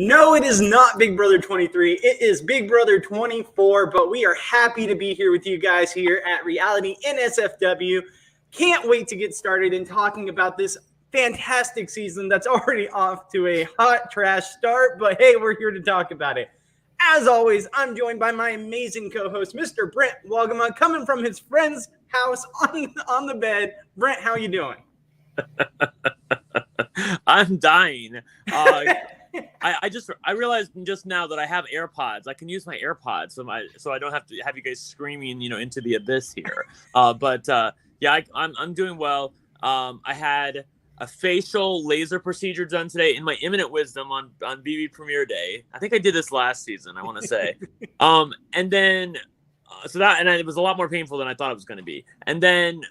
No, it is not Big Brother 23. It is Big Brother 24, but we are happy to be here with you guys here at Reality NSFW. Can't wait to get started in talking about this fantastic season that's already off to a hot trash start, but hey, we're here to talk about it. As always, I'm joined by my amazing co-host, Mr. Brent Wolgamott, coming from his friend's house on the bed. Brent, how you doing? I'm dying. I realized just now that I have AirPods. I can use my AirPods, so I don't have to have you guys screaming, into the abyss here. I'm doing well. I had a facial laser procedure done today in my imminent wisdom on BB Premiere Day. I think I did this last season, I want to say. And then it was a lot more painful than I thought it was going to be. And then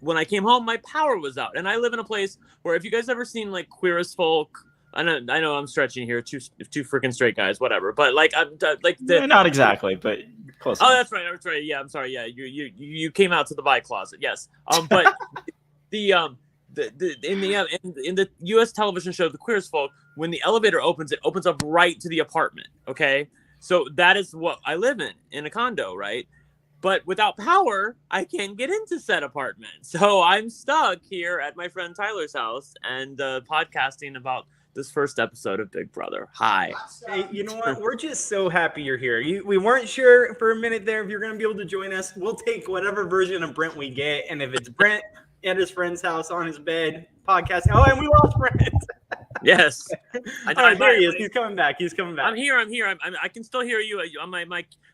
when I came home, my power was out, and I live in a place where, if you guys ever seen like Queer as Folk. I know I'm stretching here, two freaking straight guys, whatever. But not exactly, but close. Oh, that's right. Yeah, I'm sorry. Yeah, you came out to the bi closet. Yes. But in the U.S. television show The Queer as Folk, when the elevator opens, it opens up right to the apartment. Okay, so that is what I live in a condo, right? But without power, I can't get into said apartment, so I'm stuck here at my friend Tyler's house and podcasting about this first episode of Big Brother. Hi. Hey, you know what? We're just so happy you're here. We weren't sure for a minute there if you're going to be able to join us. We'll take whatever version of Brent we get. And if it's Brent at his friend's house on his bed podcasting. Oh, and we lost Brent. Yes. There he is. He's coming back. I'm here. I can still hear you.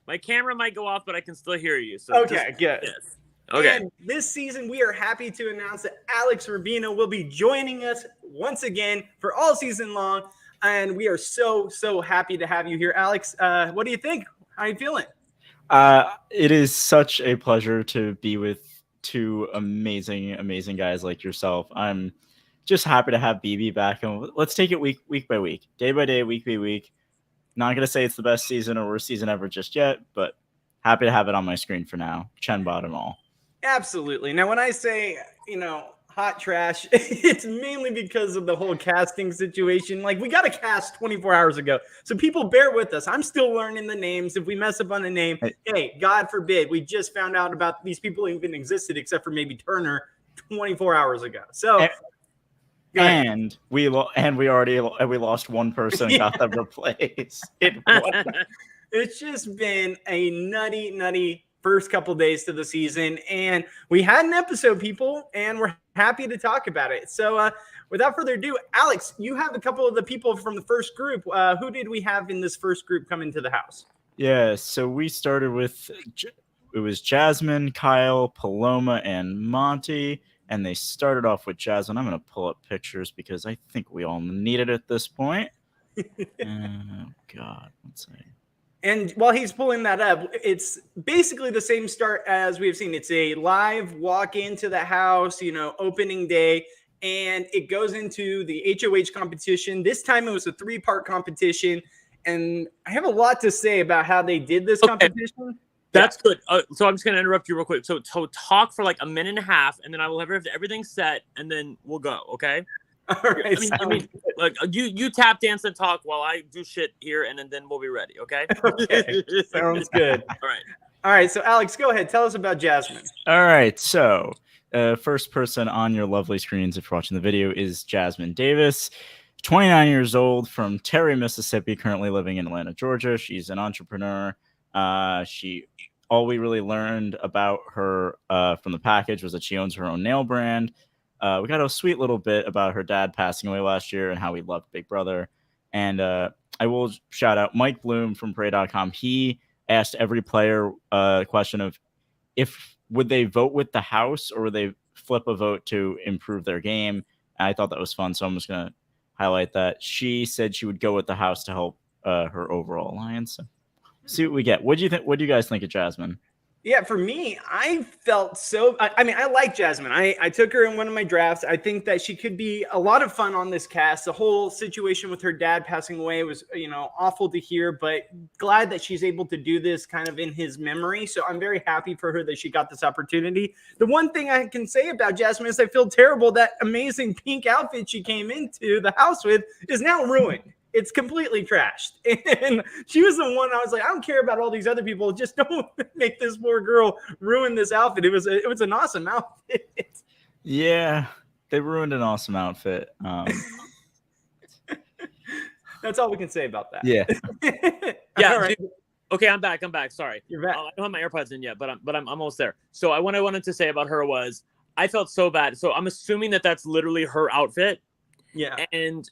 My camera might go off, but I can still hear you. So okay, good. Yes. Okay. And this season, we are happy to announce that Alex Rubino will be joining us once again for all season long. And we are so happy to have you here, Alex. What do you think? How are you feeling? It is such a pleasure to be with two amazing guys like yourself. I'm just happy to have BB back. And let's take it week by week, day by day, week by week. Not going to say it's the best season or worst season ever just yet, but happy to have it on my screen for now. Chen bottom all. Absolutely. Now, when I say, hot trash, it's mainly because of the whole casting situation. Like, we got a cast 24 hours ago. So people bear with us. I'm still learning the names. If we mess up on a name, hey, God forbid, we just found out about these people even existed, except for maybe Turner 24 hours ago. So, we lost one person and got them replaced. It's just been a nutty first couple days to the season, and we had an episode, people, and we're happy to talk about it. So without further ado, Alex, you have a couple of the people from the first group. Who did we have in this first group come into the house? Yeah, so we started with, it was Jasmine, Kyle, Paloma, and Monty, and they started off with Jasmine. I'm going to pull up pictures because I think we all need it at this point. Oh, God, let's see. And while he's pulling that up, it's basically the same start as we've seen. It's a live walk into the house, opening day, and it goes into the HOH competition. This time it was a 3-part competition, and I have a lot to say about how they did this competition. That's good. So I'm just going to interrupt you real quick. So talk for like a minute and a half, and then I will have everything set, and then we'll go, okay? All right. Like you tap dance and talk while I do shit here, and then we'll be ready. Okay. Okay. Sounds good. All right. So Alex, go ahead. Tell us about Jasmine. All right. So first person on your lovely screens, if you're watching the video, is Jasmine Davis, 29 years old, from Terry, Mississippi, currently living in Atlanta, Georgia. She's an entrepreneur. All we really learned about her from the package was that she owns her own nail brand. We got a sweet little bit about her dad passing away last year and how he loved Big Brother. And I will shout out Mike Bloom from Pray.com. He asked every player a question of would they vote with the house or would they flip a vote to improve their game. And I thought that was fun, so I'm just going to highlight that. She said she would go with the house to help her overall alliance. So, see what we get. What do you guys think of Jasmine? Yeah, for me, I felt I like Jasmine. I took her in one of my drafts. I think that she could be a lot of fun on this cast. The whole situation with her dad passing away was, awful to hear, but glad that she's able to do this kind of in his memory. So I'm very happy for her that she got this opportunity. The one thing I can say about Jasmine is I feel terrible that amazing pink outfit she came into the house with is now ruined. It's completely trashed. And she was the one I was like, I don't care about all these other people. Just don't make this poor girl ruin this outfit. It was an awesome outfit. Yeah, they ruined an awesome outfit. That's all we can say about that. Yeah. Yeah. All right. Dude, okay, I'm back. Sorry. You're back. I don't have my AirPods in yet, but I'm almost there. So what I wanted to say about her was I felt so bad. So I'm assuming that that's literally her outfit. Yeah. And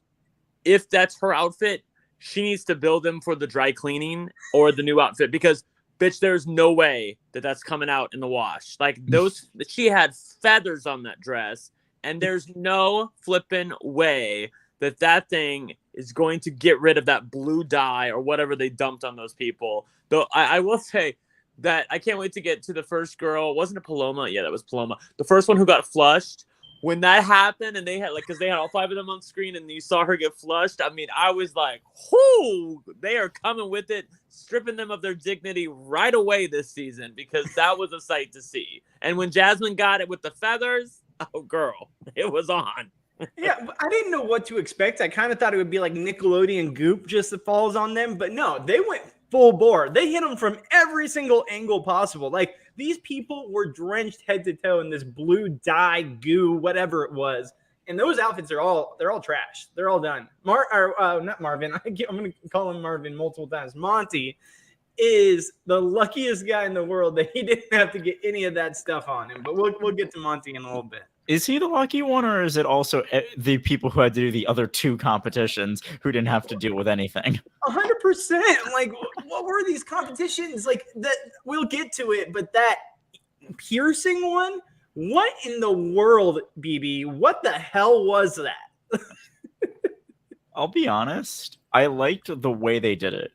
if that's her outfit, she needs to bill them for the dry cleaning or the new outfit because, bitch, there's no way that that's coming out in the wash. Like she had feathers on that dress, and there's no flipping way that thing is going to get rid of that blue dye or whatever they dumped on those people. Though I will say that I can't wait to get to the first girl. Wasn't it Paloma? Yeah, that was Paloma. The first one who got flushed. When that happened and they had because they had all 5 of them on screen and you saw her get flushed, I mean, I was like, whoo, they are coming with it, stripping them of their dignity right away this season because that was a sight to see. And when Jasmine got it with the feathers, oh, girl, it was on. Yeah, I didn't know what to expect. I kind of thought it would be like Nickelodeon goop just that falls on them. But no, they went full bore. They hit them from every single angle possible. Like these people were drenched head to toe in this blue dye goo, whatever it was. And those outfits they're all trash. They're all done. Not Marvin. I'm going to call him Marvin multiple times. Monty is the luckiest guy in the world that he didn't have to get any of that stuff on him. But we'll get to Monty in a little bit. Is he the lucky one, or is it also the people who had to do the other 2 competitions who didn't have to deal with anything? 100%. Like, what were these competitions? Like, that we'll get to it, but that piercing one, what in the world, BB? What the hell was that? I'll be honest. I liked the way they did it.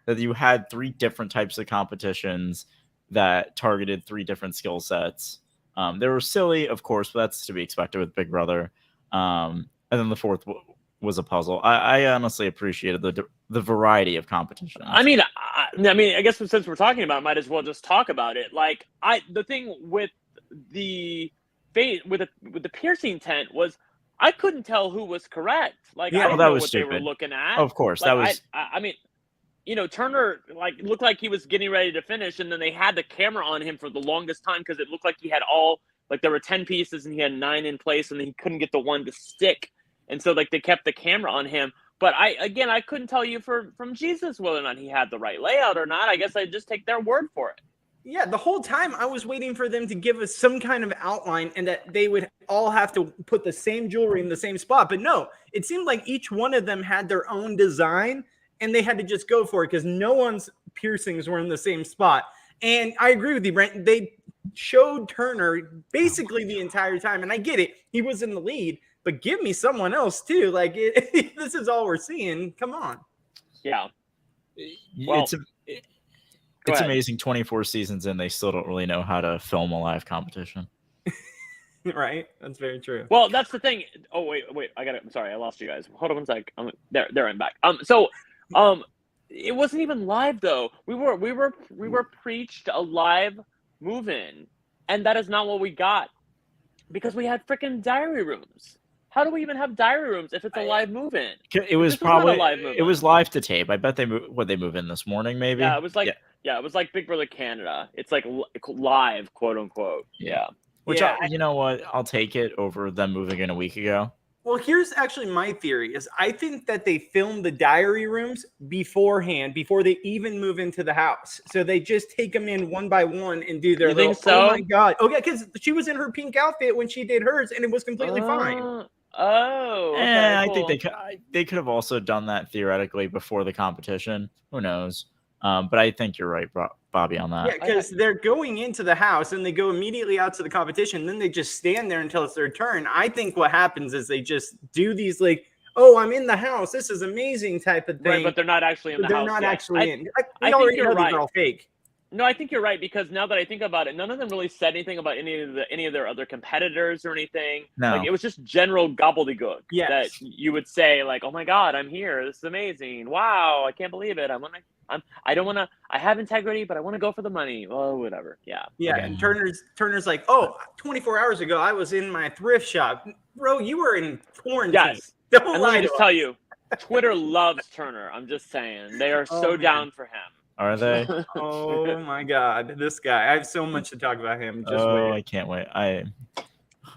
That you had 3 different types of competitions that targeted 3 different skill sets. They were silly, of course, but that's to be expected with Big Brother. And then the 4th was a puzzle. I honestly appreciated the variety of competition. I mean, I guess since we're talking about it, might as well just talk about it. Like, the thing with the piercing tent was I couldn't tell who was correct. Like, I didn't know what they were looking at. Of course, like, that was. I mean. You know, Turner looked like he was getting ready to finish, and then they had the camera on him for the longest time because it looked like he had there were 10 pieces and he had 9 in place, and then he couldn't get the one to stick, and so they kept the camera on him. But I couldn't tell you from Jesus whether or not he had the right layout or not. I guess I'd just take their word for it. Yeah, the whole time I was waiting for them to give us some kind of outline and that they would all have to put the same jewelry in the same spot. But no, it seemed like each one of them had their own design. And they had to just go for it because no one's piercings were in the same spot. And I agree with you, Brent. They showed Turner basically the entire time. And I get it. He was in the lead. But give me someone else, too. Like, this is all we're seeing. Come on. Yeah. Well, it's amazing 24 seasons in, they still don't really know how to film a live competition. Right? That's very true. Well, that's the thing. Oh, wait. I'm sorry. I lost you guys. Hold on one sec. There, I'm back. It wasn't even live though. We were preached a live move-in, and that is not what we got because we had freaking diary rooms. How do we even have diary rooms if it's a live move-in? It was probably it was live to tape. I bet they move in this morning maybe. Yeah, it was like it was like Big Brother Canada. It's like live, quote unquote. Yeah. Which you know what? I'll take it over them moving in a week ago. Well, here's actually my theory is I think that they filmed the diary rooms beforehand, before they even move into the house. So they just take them in one by one and do their think so? Oh my God. Okay, because she was in her pink outfit when she did hers and it was completely fine. Oh, okay, I cool. think they could have also done that theoretically before the competition. Who knows? But I think you're right, Bobby, on that. Yeah, because they're going into the house and they go immediately out to the competition. Then they just stand there until it's their turn. I think what happens is they just do these like, oh, I'm in the house. This is amazing type of thing. Right, but they're not actually in the house. They're not actually in. I think you're right. These are all fake. No, I think you're right because now that I think about it, none of them really said anything about any of their other competitors or anything. No. Like, it was just general gobbledygook that Yes. you would say like, "Oh my God, I'm here. This is amazing. Wow, I can't believe it. I don't want to. I have integrity, but I want to go for the money. Well, whatever. Yeah. Yeah, okay. And Turner's like, oh, 24 hours ago, I was in my thrift shop. Bro, you were in quarantine. Yes. Don't and lie let me just tell you, Twitter loves Turner. I'm just saying. They are so man. down for him. Are they? Oh my God, this guy! I have so much to talk about him. Just I wait. can't wait. I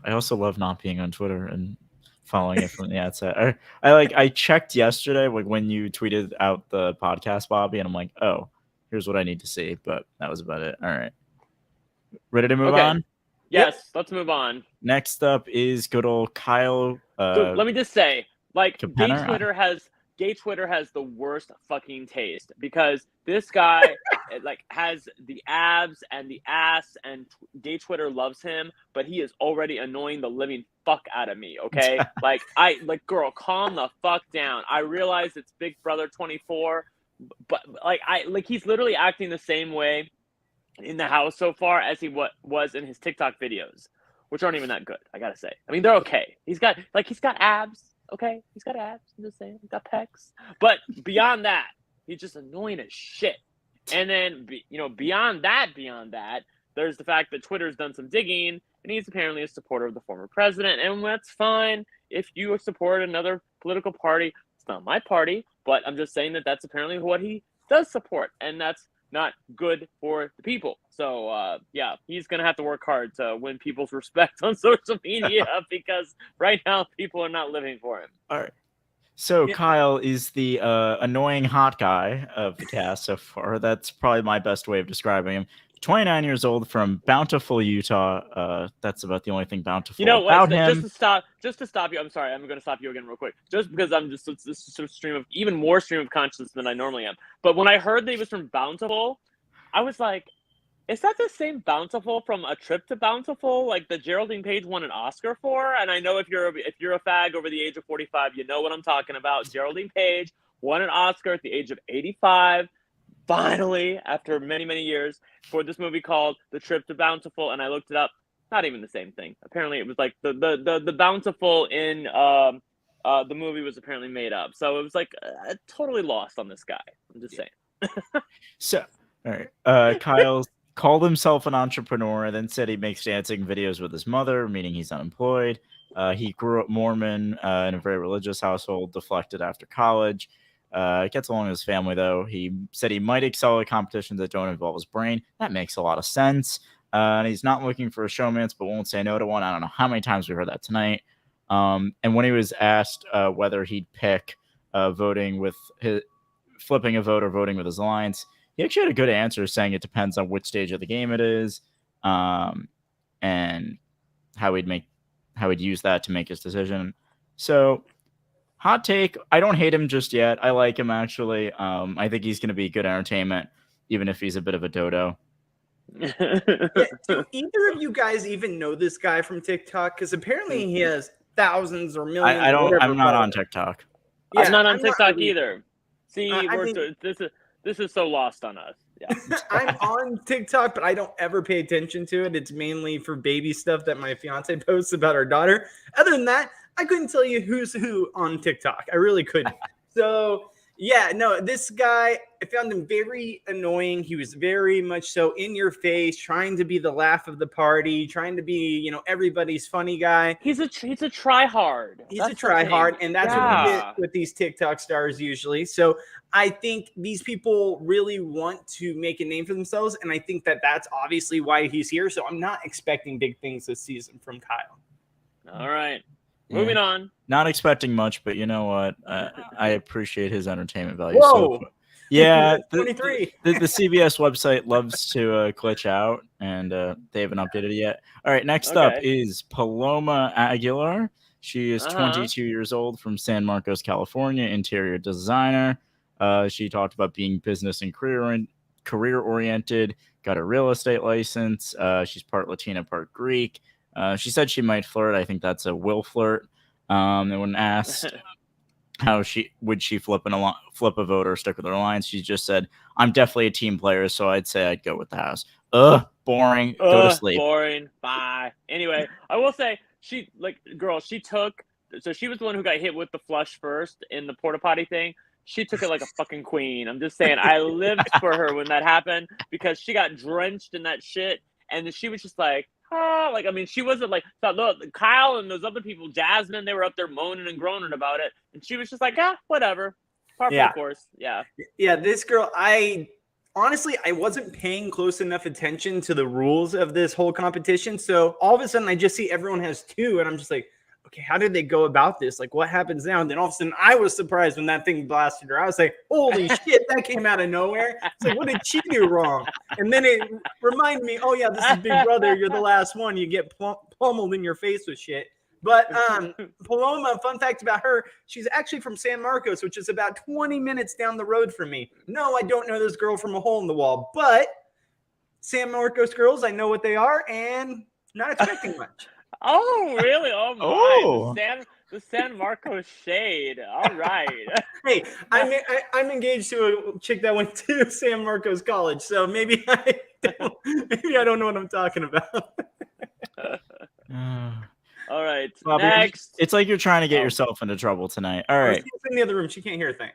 also love not being on Twitter and following it from the outset. I checked yesterday, like when you tweeted out the podcast, Bobby, and I'm like, oh, here's what I need to see. But that was about it. All right, ready to move Okay. on? Yes, let's move on. Next up is good old Kyle. So let me just say, like, Capenner? gay Twitter has the worst fucking taste because this guy like has the abs and the ass, and gay Twitter loves him, but he is already annoying the living fuck out of me. Okay, girl, calm the fuck down. I realize it's Big Brother 24, but he's literally acting the same way in the house so far as he was in his TikTok videos, which aren't even that good. I gotta say. I mean, they're okay. He's got abs. Okay, he's got abs. I'm just saying, he's got pecs. But beyond that, he's just annoying as shit. And then, beyond that, there's the fact that Twitter's done some digging, and he's apparently a supporter of the former president, and that's fine if you support another political party. It's not my party, but I'm just saying that that's apparently what he does support, and that's not good for the people. So, he's going to have to work hard to win people's respect on social media because right now people are not living for him. All right. So Kyle is the annoying hot guy of the cast so far. That's probably my best way of describing him. 29 years old from Bountiful, Utah. That's about the only thing bountiful about him. Just to stop you. I'm sorry. I'm going to stop you again real quick. Just because this is a stream of consciousness than I normally am. But when I heard that he was from Bountiful, I was like, is that the same Bountiful from A Trip to Bountiful, like the Geraldine Page won an Oscar for? And I know if you're a fag over the age of 45, you know what I'm talking about. Geraldine Page won an Oscar at the age of 85. Finally, after many, many years, for this movie called The Trip to Bountiful, and I looked it up. Not even the same thing. Apparently, it was like the Bountiful in the movie was apparently made up. So it was like totally lost on this guy. I'm just saying. So, all right, Kyle called himself an entrepreneur and then said he makes dancing videos with his mother, meaning he's unemployed. He grew up Mormon in a very religious household, deflected after college. Gets along with his family, though. He said he might excel at competitions that don't involve his brain. That makes a lot of sense. And he's not looking for a showmance, but won't say no to one. I don't know how many times we heard that tonight. And when he was asked whether he'd pick flipping a vote or voting with his alliance, he actually had a good answer, saying it depends on which stage of the game it is, and how he'd use that to make his decision. So, hot take, I don't hate him just yet. I like him, actually. I think he's going to be good entertainment, even if he's a bit of a dodo. Do either of you guys even know this guy from TikTok? Because apparently he has thousands or millions. I'm not on TikTok. Yeah, I'm not on TikTok either. See, this is so lost on us. Yeah. I'm on TikTok, but I don't ever pay attention to it. It's mainly for baby stuff that my fiance posts about our daughter. Other than that, I couldn't tell you who's who on TikTok. I really couldn't. So, this guy, I found him very annoying. He was very much so in your face, trying to be the laugh of the party, trying to be, everybody's funny guy. He's a try-hard. He's a try-hard, and that's what we get with these TikTok stars usually. So I think these people really want to make a name for themselves, and I think that that's obviously why he's here. So I'm not expecting big things this season from Kyle. All right. Moving on. Not expecting much, but you know what? I appreciate his entertainment value. Whoa. So, yeah, 23. The CBS website loves to glitch out, and they haven't updated it yet. All right, next up is Paloma Aguilar. She is 22 years old from San Marcos, California, interior designer. She talked about being business and career-oriented, got a real estate license. She's part Latina, part Greek. She said she might flirt. I think that's a will flirt. And when asked how she flip a vote or stick with her alliance, she just said, "I'm definitely a team player, so I'd say I'd go with the house." Boring. Go to sleep. Boring. Bye. Anyway, I will say she took. So she was the one who got hit with the flush first in the porta potty thing. She took it like a fucking queen. I'm just saying, I lived for her when that happened because she got drenched in that shit, and she was just like, Like, I mean, she wasn't like, look, Kyle and those other people, Jasmine, they were up there moaning and groaning about it. And she was just like, whatever. Par for the course. Yeah. Yeah, this girl, honestly, I wasn't paying close enough attention to the rules of this whole competition. So all of a sudden I just see everyone has 2. And I'm just like, okay, how did they go about this? Like, what happens now? And then all of a sudden I was surprised when that thing blasted her. I was like, holy shit, that came out of nowhere. It's like, what did she do wrong? And then it reminded me, oh yeah, this is Big Brother. You're the last one. You get pummeled in your face with shit. But Paloma, fun fact about her, she's actually from San Marcos, which is about 20 minutes down the road from me. No, I don't know this girl from a hole in the wall, but San Marcos girls, I know what they are, and not expecting much. Oh, really? Oh, my. Oh. The San Marcos shade. All right. Hey, I'm engaged to a chick that went to San Marcos College, so maybe I don't know what I'm talking about. All right. Bobby, next. It's like you're trying to get yourself into trouble tonight. All right. She's in the other room. She can't hear a thing.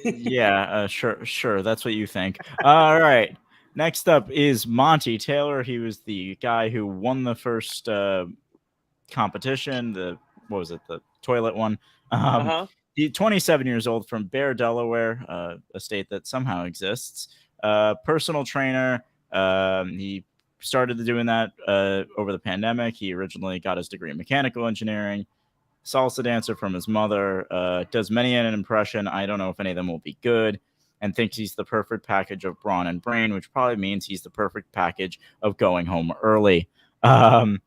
Yeah, sure. That's what you think. All right. Next up is Monty Taylor. He was the guy who won the first competition. The toilet one. He's 27 years old from Bear, Delaware, a state that somehow exists. Personal trainer. He started doing that over the pandemic. He originally got his degree in mechanical engineering. Salsa dancer from his mother. Does many an impression. I don't know if any of them will be good. And thinks he's the perfect package of brawn and brain, which probably means he's the perfect package of going home early. And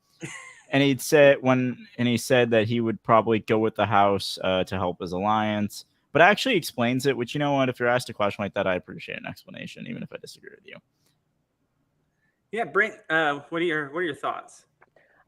he said that he would probably go with the house to help his alliance, but actually explains it. Which, you know what? If you're asked a question like that, I appreciate an explanation, even if I disagree with you. Yeah, Brent. What are your thoughts?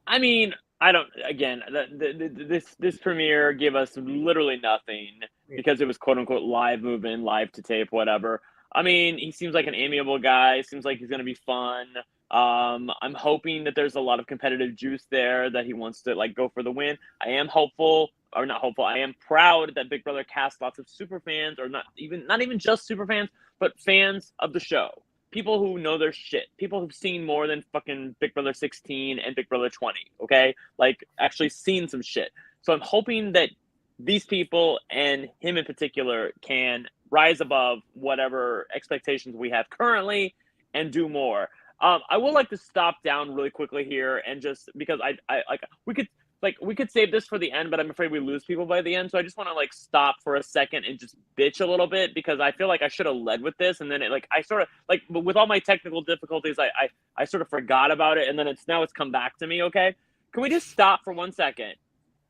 I mean, I don't. Again, this premiere gave us literally nothing because it was quote unquote live movement, live to tape, whatever. I mean, he seems like an amiable guy. Seems like he's going to be fun. I'm hoping that there's a lot of competitive juice there, that he wants to like go for the win. I am hopeful, or not hopeful. I am proud that Big Brother cast lots of super fans, or not even just super fans, but fans of the show. People who know their shit. People who've seen more than fucking Big Brother 16 and Big Brother 20. Okay, like actually seen some shit. So I'm hoping that these people and him in particular can rise above whatever expectations we have currently and do more. I would like to stop down really quickly here and just because we could save this for the end, but I'm afraid we lose people by the end. So I just want to like stop for a second and just bitch a little bit because I feel like I should have led with this, and then I sort of like with all my technical difficulties, I sort of forgot about it, and then it's come back to me. Okay, can we just stop for 1 second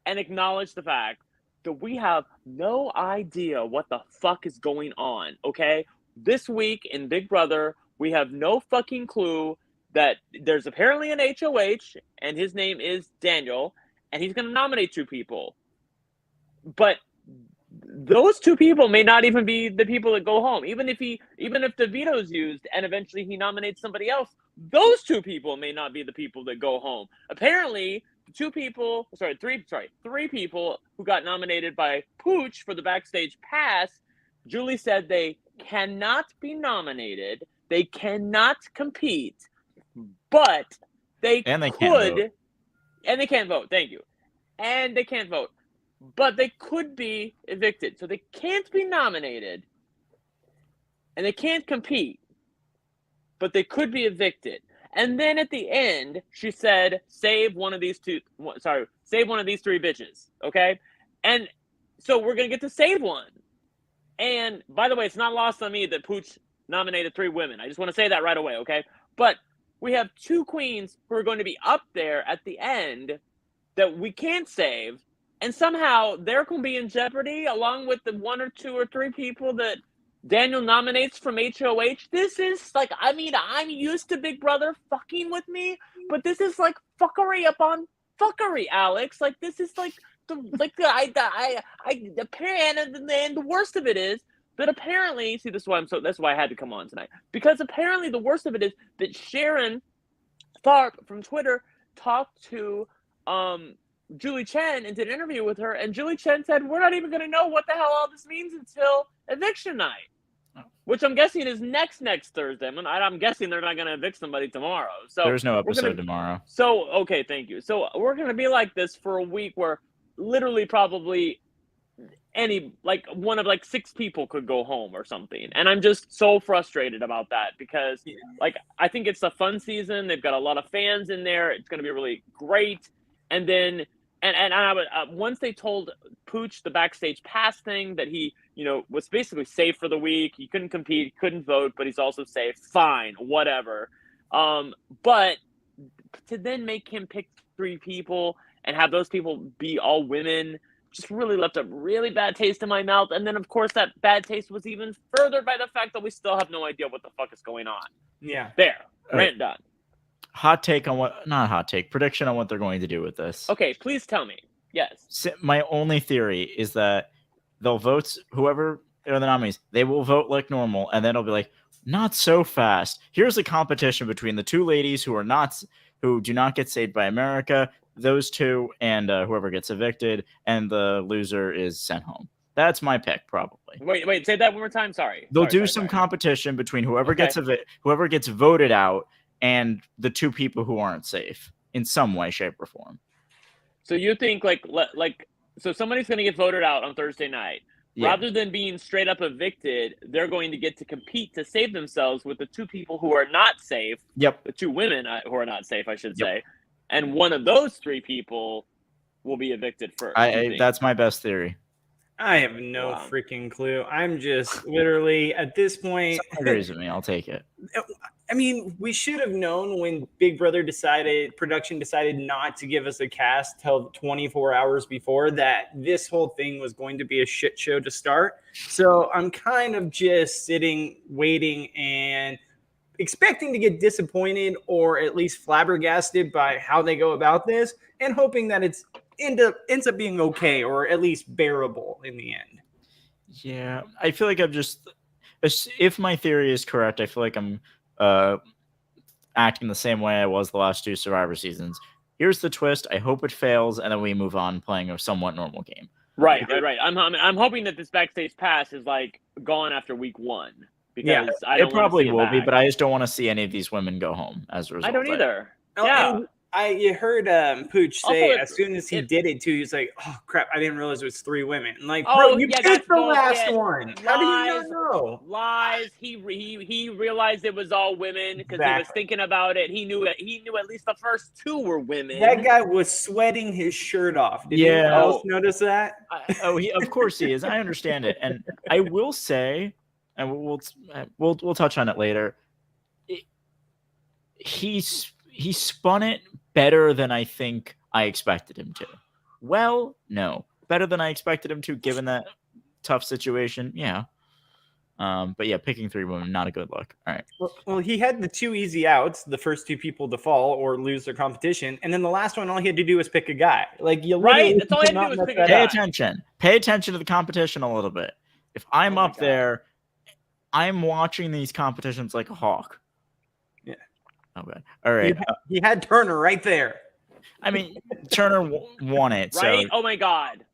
and acknowledge the fact that we have no idea what the fuck is going on? Okay, this week in Big Brother, we have no fucking clue that there's apparently an HOH, and his name is Daniel. And he's going to nominate 2 people. But those 2 people may not even be the people that go home. Even if the veto's used and eventually he nominates somebody else, those 2 people may not be the people that go home. Apparently, 3 people who got nominated by Pooch for the backstage pass, Julie said they cannot be nominated, they cannot compete, but they could. And they can't vote. Thank you. And they can't vote. But they could be evicted. So they can't be nominated. And they can't compete. But they could be evicted. And then at the end, she said, save one of these 3 bitches. Okay? And so we're going to get to save one. And by the way, it's not lost on me that Pooch nominated 3 women. I just want to say that right away. Okay? But we have 2 queens who are going to be up there at the end that we can't save, and somehow they're going to be in jeopardy along with the 1 or 2 or 3 people that Daniel nominates from HOH. This is like, I mean, I'm used to Big Brother fucking with me, but this is like fuckery upon fuckery, Alex. Like this is like and the worst of it is that apparently, see, that's why I had to come on tonight. Because apparently the worst of it is that Sharon Tharp from Twitter talked to Julie Chen and did an interview with her, and Julie Chen said, we're not even going to know what the hell all this means until eviction night. which I'm guessing is next Thursday. I'm guessing they're not going to evict somebody tomorrow. So there's no episode tomorrow. So, okay, thank you. So we're going to be like this for a week where literally probably one of 6 people could go home or something. And I'm just so frustrated about that because I think it's a fun season. They've got a lot of fans in there. It's going to be really great. And then I would once they told Pooch the backstage pass thing that he, was basically safe for the week. He couldn't compete, couldn't vote, but he's also safe. Fine, whatever. But to then make him pick 3 people and have those people be all women just really left a really bad taste in my mouth. And then, of course, that bad taste was even furthered by the fact that we still have no idea what the fuck is going on. Yeah. There. Rant done. Prediction on what they're going to do with this. Okay, please tell me. Yes. My only theory is that they'll vote whoever are the nominees. They will vote like normal, and then it'll be like, not so fast. Here's a competition between the 2 ladies who do not get saved by America, those 2, and whoever gets evicted, and the loser is sent home. That's my pick, probably. Wait, say that one more time. Sorry. They'll do some competition between whoever gets voted out and the 2 people who aren't safe in some way, shape, or form. So you think so somebody's going to get voted out on Thursday night. Yeah. Rather than being straight up evicted, they're going to get to compete to save themselves with the 2 people who are not safe. Yep. The 2 women who are not safe, I should say. And one of those 3 people will be evicted first. That's my best theory. I have no freaking clue. I'm just literally at this point. Agrees with me. I'll take it. I mean, we should have known when Big Brother production decided not to give us a cast till 24 hours before that this whole thing was going to be a shit show to start. So I'm kind of just sitting, waiting, and expecting to get disappointed or at least flabbergasted by how they go about this, and hoping that it ends up being okay or at least bearable in the end. Yeah, I feel like if my theory is correct, I feel like I'm acting the same way I was the last 2 Survivor seasons. Here's the twist. I hope it fails, and then we move on playing a somewhat normal game. Right. I'm hoping that this backstage pass is gone after week 1. Because it probably will be, but I just don't want to see any of these women go home as a result. I don't either. You heard Pooch say as soon as he did it too, he was like, "Oh crap! I didn't realize it was 3 women." And bro, you picked the last one. How do you not know? Lies. He realized it was all women because he was thinking about it. He knew at least the first 2 were women. That guy was sweating his shirt off. Did anyone else notice that? Of course he is. I understand it, and I will say, and we'll touch on it later. He spun it better than I think I expected him to. Well, no. Better than I expected him to, given that tough situation. Yeah. But yeah, picking 3 women, not a good look. All right. Well, he had the 2 easy outs, the first 2 people to fall or lose their competition. And then the last one, all he had to do was pick a guy. That's all he had to do was pick a guy. Pay attention to the competition a little bit. If I'm up there, I'm watching these competitions like a hawk. Yeah. Okay. All right. He had Turner right there. I mean, Turner won it. Right? So. Oh my God.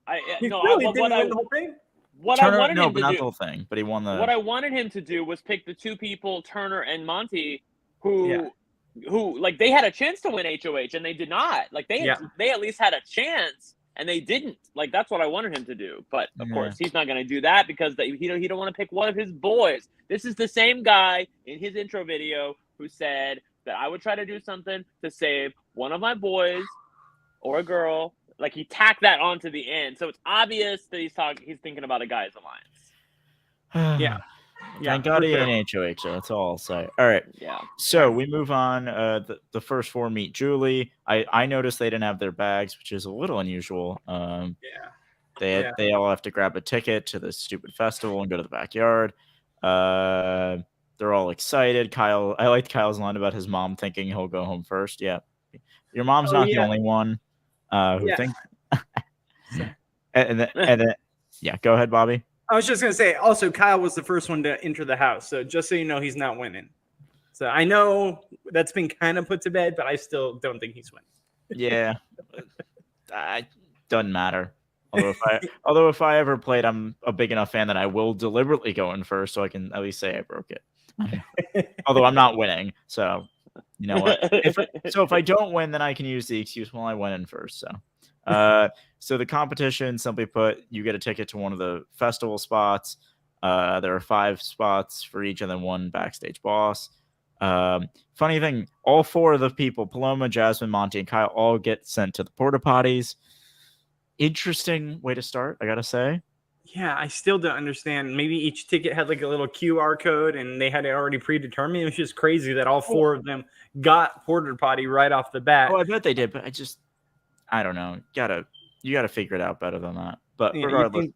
Didn't win the whole thing? What Turner, I wanted him to not do, the whole thing, but he won the. What I wanted him to do was pick the 2 people, Turner and Monty, who they had a chance to win HOH and they did not. They at least had a chance and they didn't. That's what I wanted him to do. But of course, he's not going to do that because he don't want to pick one of his boys. This is the same guy in his intro video who said that I would try to do something to save one of my boys or a girl. He tacked that onto the end, so it's obvious that he's thinking about a guy's alliance. Yeah. Thank God he ain't HOH, so that's all I'll say. All right. Yeah. So we move on. The first 4 meet Julie. I noticed they didn't have their bags, which is a little unusual. They all have to grab a ticket to this stupid festival and go to the backyard. They're all excited. I liked Kyle's line about his mom thinking he'll go home first. Yeah. Your mom's not the only one who thinks. and then, go ahead, Bobby. I was just going to say, also, Kyle was the first one to enter the house. So just so you know, he's not winning. So I know that's been kind of put to bed, but I still don't think he's winning. Yeah. Doesn't matter. Although if I ever played, I'm a big enough fan that I will deliberately go in first, so I can at least say I broke it. Although I'm not winning, so you know what? If I don't win, then I can use the excuse, well, I went in first. So the competition, simply put, you get a ticket to one of the festival spots. There are 5 spots for each, and then 1 backstage boss. Funny thing, all 4 of the people, Paloma, Jasmine, Monty, and Kyle, all get sent to the porta potties. Interesting way to start, I gotta say. Yeah, I still don't understand. Maybe each ticket had like a little QR code and they had it already predetermined. It was just crazy that all 4 of them got porta potty right off the bat. Oh, I bet they did, but I don't know. You gotta figure it out better than that. But Yeah, regardless,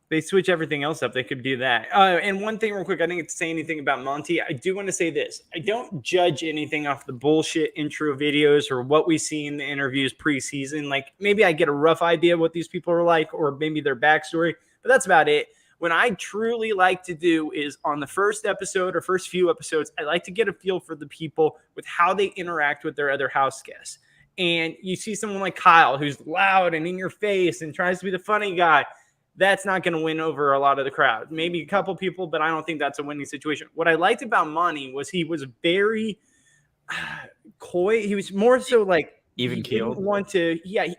they switch everything else up. They could do that. And one thing real quick, I didn't get to say anything about Monty. I do want to say this. I don't judge anything off the bullshit intro videos or what we see in the interviews preseason. Like maybe I get a rough idea of what these people are like or maybe their backstory, but that's about it. What I truly like to do is on the first episode or first few episodes, I like to get a feel for the people with how they interact with their other house guests. And you see someone like Kyle who's loud and in your face and tries to be the funny guy. That's not going to win over a lot of the crowd. Maybe a couple people, but I don't think that's a winning situation. What I liked about Monty was he was very coy. He was more so like even keeled.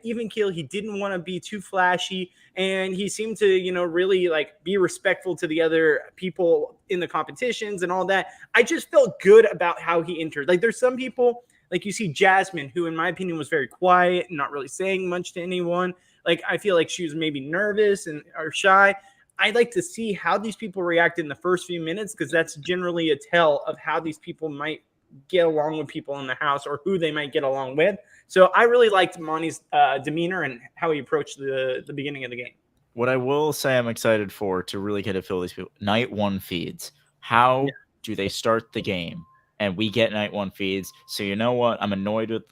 Even keel. He didn't want to be too flashy, and he seemed to, really like be respectful to the other people in the competitions and all that. I just felt good about how he entered. Like there's some people, like you see Jasmine, who in my opinion was very quiet and not really saying much to anyone. Like, I feel like she was maybe nervous or shy. I'd like to see how these people react in the first few minutes because that's generally a tell of how these people might get along with people in the house or who they might get along with. So I really liked Monty's demeanor and how he approached the beginning of the game. What I will say I'm excited for to really get a feel of these people, night 1 feeds. How do they start the game? And we get night 1 feeds. So you know what? I'm annoyed with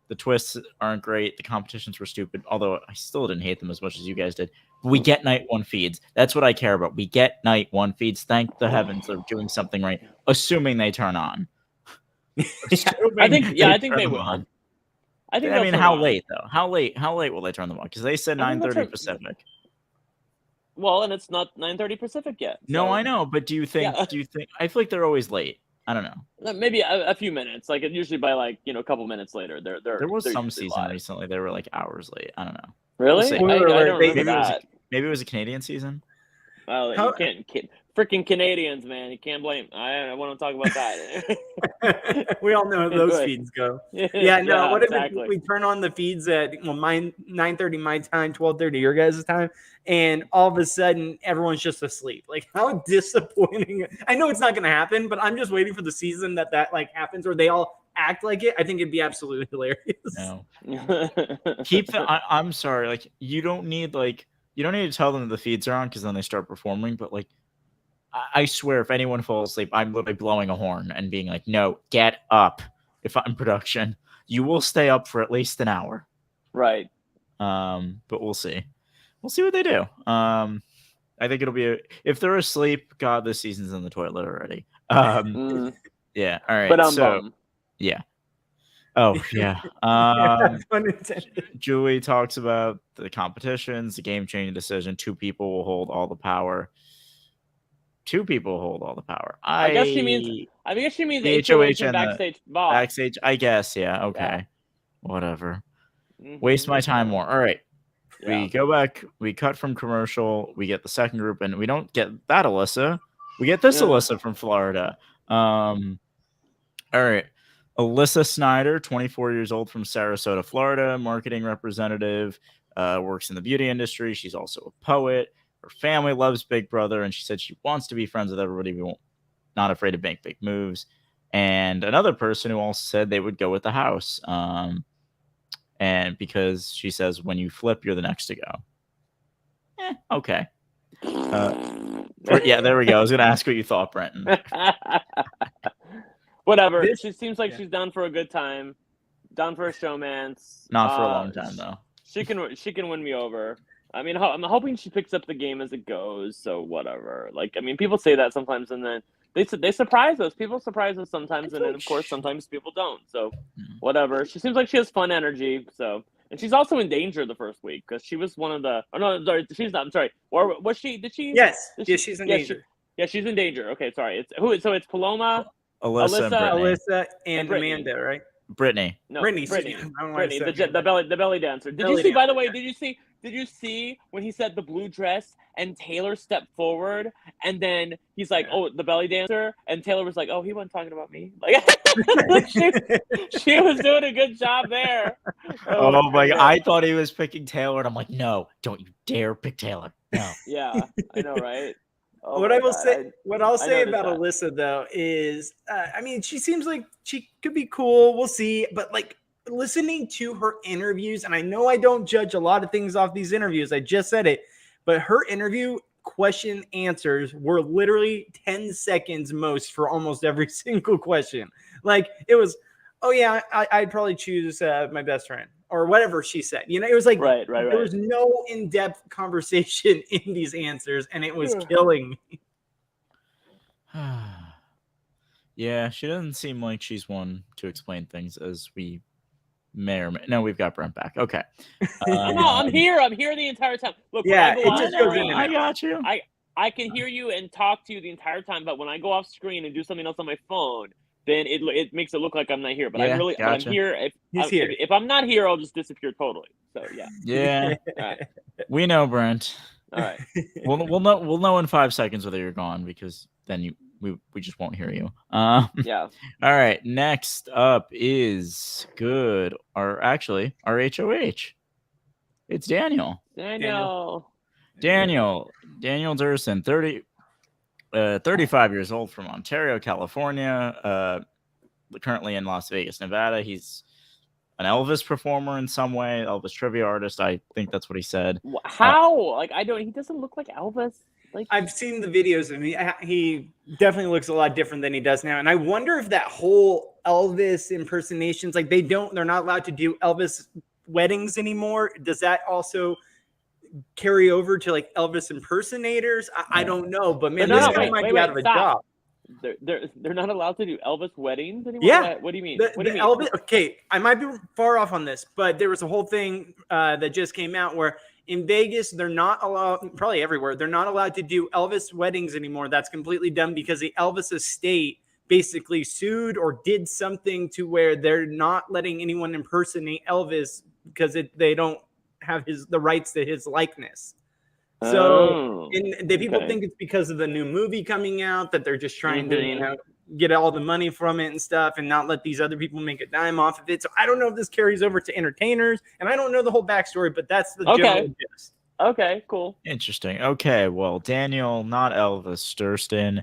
the twists aren't great. The competitions were stupid, although I still didn't hate them as much as you guys did. We get night 1 feeds. That's what I care about. We get night 1 feeds. Thank the heavens they're doing something right, assuming they turn on. I think they will. On. I mean, how late though? How late will they turn them on? Because they said 9:30 Pacific. Well, and it's not 9:30 Pacific yet. So. No, I know, but do you think? I feel like they're always late. I don't know. Maybe a few minutes. Like usually by a couple minutes later, there was some season recently they were like hours late. I don't know. Really? I don't remember that. Maybe it was a Canadian season. Well, you can't freaking Canadians, man. You can't blame. I want to talk about that. We all know how those feeds go. What if we turn on the feeds at 9:30 my time, 12:30 your guys' time, and all of a sudden everyone's just asleep? Like how disappointing! I know it's not going to happen, but I'm just waiting for the season that like happens, or they all act like it. I think it'd be absolutely hilarious. No, I'm sorry. Like you don't need to tell them the feeds are on because then they start performing. But like, I swear, if anyone falls asleep, I'm literally blowing a horn and being like, "No, get up!" If I'm production, you will stay up for at least an hour. Right. But we'll see. We'll see what they do. I think it'll be if they're asleep. God, this season's in the toilet already. Yeah. All right. But yeah. Oh yeah. Julie talks about the competitions, the game-changing decision. 2 people will hold all the power. 2 people hold all the power. I guess she means the HOH and backstage boss. Backstage, I guess. Yeah. Okay. Yeah. Whatever. Waste my time more. All right. Yeah. We go back. We cut from commercial. We get the second group, and we don't get that Alyssa. We get this Alyssa from Florida. All right. Alyssa Snyder, 24 years old, from Sarasota, Florida, marketing representative, works in the beauty industry. She's also a poet. Her family loves Big Brother, and she said she wants to be friends with everybody, but not afraid to make big moves. And another person who also said they would go with the house. And because she says when you flip, you're the next to go. Okay. Yeah, there we go. I was going to ask what you thought, Brenton. Whatever. She seems like she's down for a good time, down for a showmance. Not for a long time, though. She can win me over. I mean, I'm hoping she picks up the game as it goes. So whatever. Like, I mean, people say that sometimes, and then they surprise us. People surprise us sometimes, and then of course sometimes people don't. So whatever. She seems like she has fun energy. So And she's also in danger the first week because she was one of the. Oh no, sorry, she's not. I'm sorry. Or was she? Did she? Yes. Did she, Yes, she's in danger. She's in danger. Okay, sorry. It's who? So it's Paloma, Alyssa, and Brittany. Alyssa, and Brittany. Amanda, right? Brittany. No, Brittany. Brittany. I don't know why I Brittany, said the belly dancer. Did you Belly see? By the dancer, way, yeah. did you see when he said the blue dress and Taylor stepped forward and then he's like, "Oh, the belly dancer," and Taylor was like, "Oh, he wasn't talking about me." Like she was doing a good job there. Oh my! I thought he was picking Taylor, and I'm like, no, don't you dare pick Taylor. No. Yeah, I know, right? Oh what I'll say about that. Alyssa though is, I mean, she seems like she could be cool. We'll see, but like listening to her interviews, and I know I don't judge a lot of things off these interviews. I just said it, but her interview question answers were literally 10 seconds most for almost every single question. Like it was, oh yeah, I'd probably choose my best friend or whatever she said. You know, it was like right. There was no in-depth conversation in these answers, and it was killing me. Yeah, she doesn't seem like she's one to explain things, as we may or may. No, we've got Brent back. Okay. No, I'm here. I'm here the entire time. Look, yeah, when I go it just goes in screen, and out. I got you. I can hear you and talk to you the entire time, but when I go off screen and do something else on my phone, then it makes it look like I'm not here. But Yeah, I'm gotcha. here. He's here. If I'm not here, I'll just disappear totally. So yeah. Yeah. All right. We know, Brent. All right. We'll know in 5 seconds whether you're gone, because then we just won't hear you. Yeah. All right. Next up is our HOH. It's Daniel. Daniel Durson, 35 years old, from Ontario, California, currently in Las Vegas, Nevada. He's an Elvis performer in some way, Elvis trivia artist. I think that's what he said. How? He doesn't look like Elvis. Like, I've seen the videos of him. He definitely looks a lot different than he does now. And I wonder if that whole Elvis impersonations, like they're not allowed to do Elvis weddings anymore. Does that also carry over to like Elvis impersonators? I don't know, but man, this guy might be out of a job. They're not allowed to do Elvis weddings anymore? Yeah. What do you mean? What do you mean? Elvis, okay, I might be far off on this, but there was a whole thing that just came out where in Vegas, they're not allowed, probably everywhere, they're not allowed to do Elvis weddings anymore. That's completely dumb because the Elvis estate basically sued or did something to where they're not letting anyone impersonate Elvis because they don't have the rights to his likeness. So people think it's because of the new movie coming out that they're just trying to, get all the money from it and stuff and not let these other people make a dime off of it. So I don't know if this carries over to entertainers, and I don't know the whole backstory, but that's the general gist. Okay, cool. Interesting. Okay, well, Daniel, not Elvis Durston,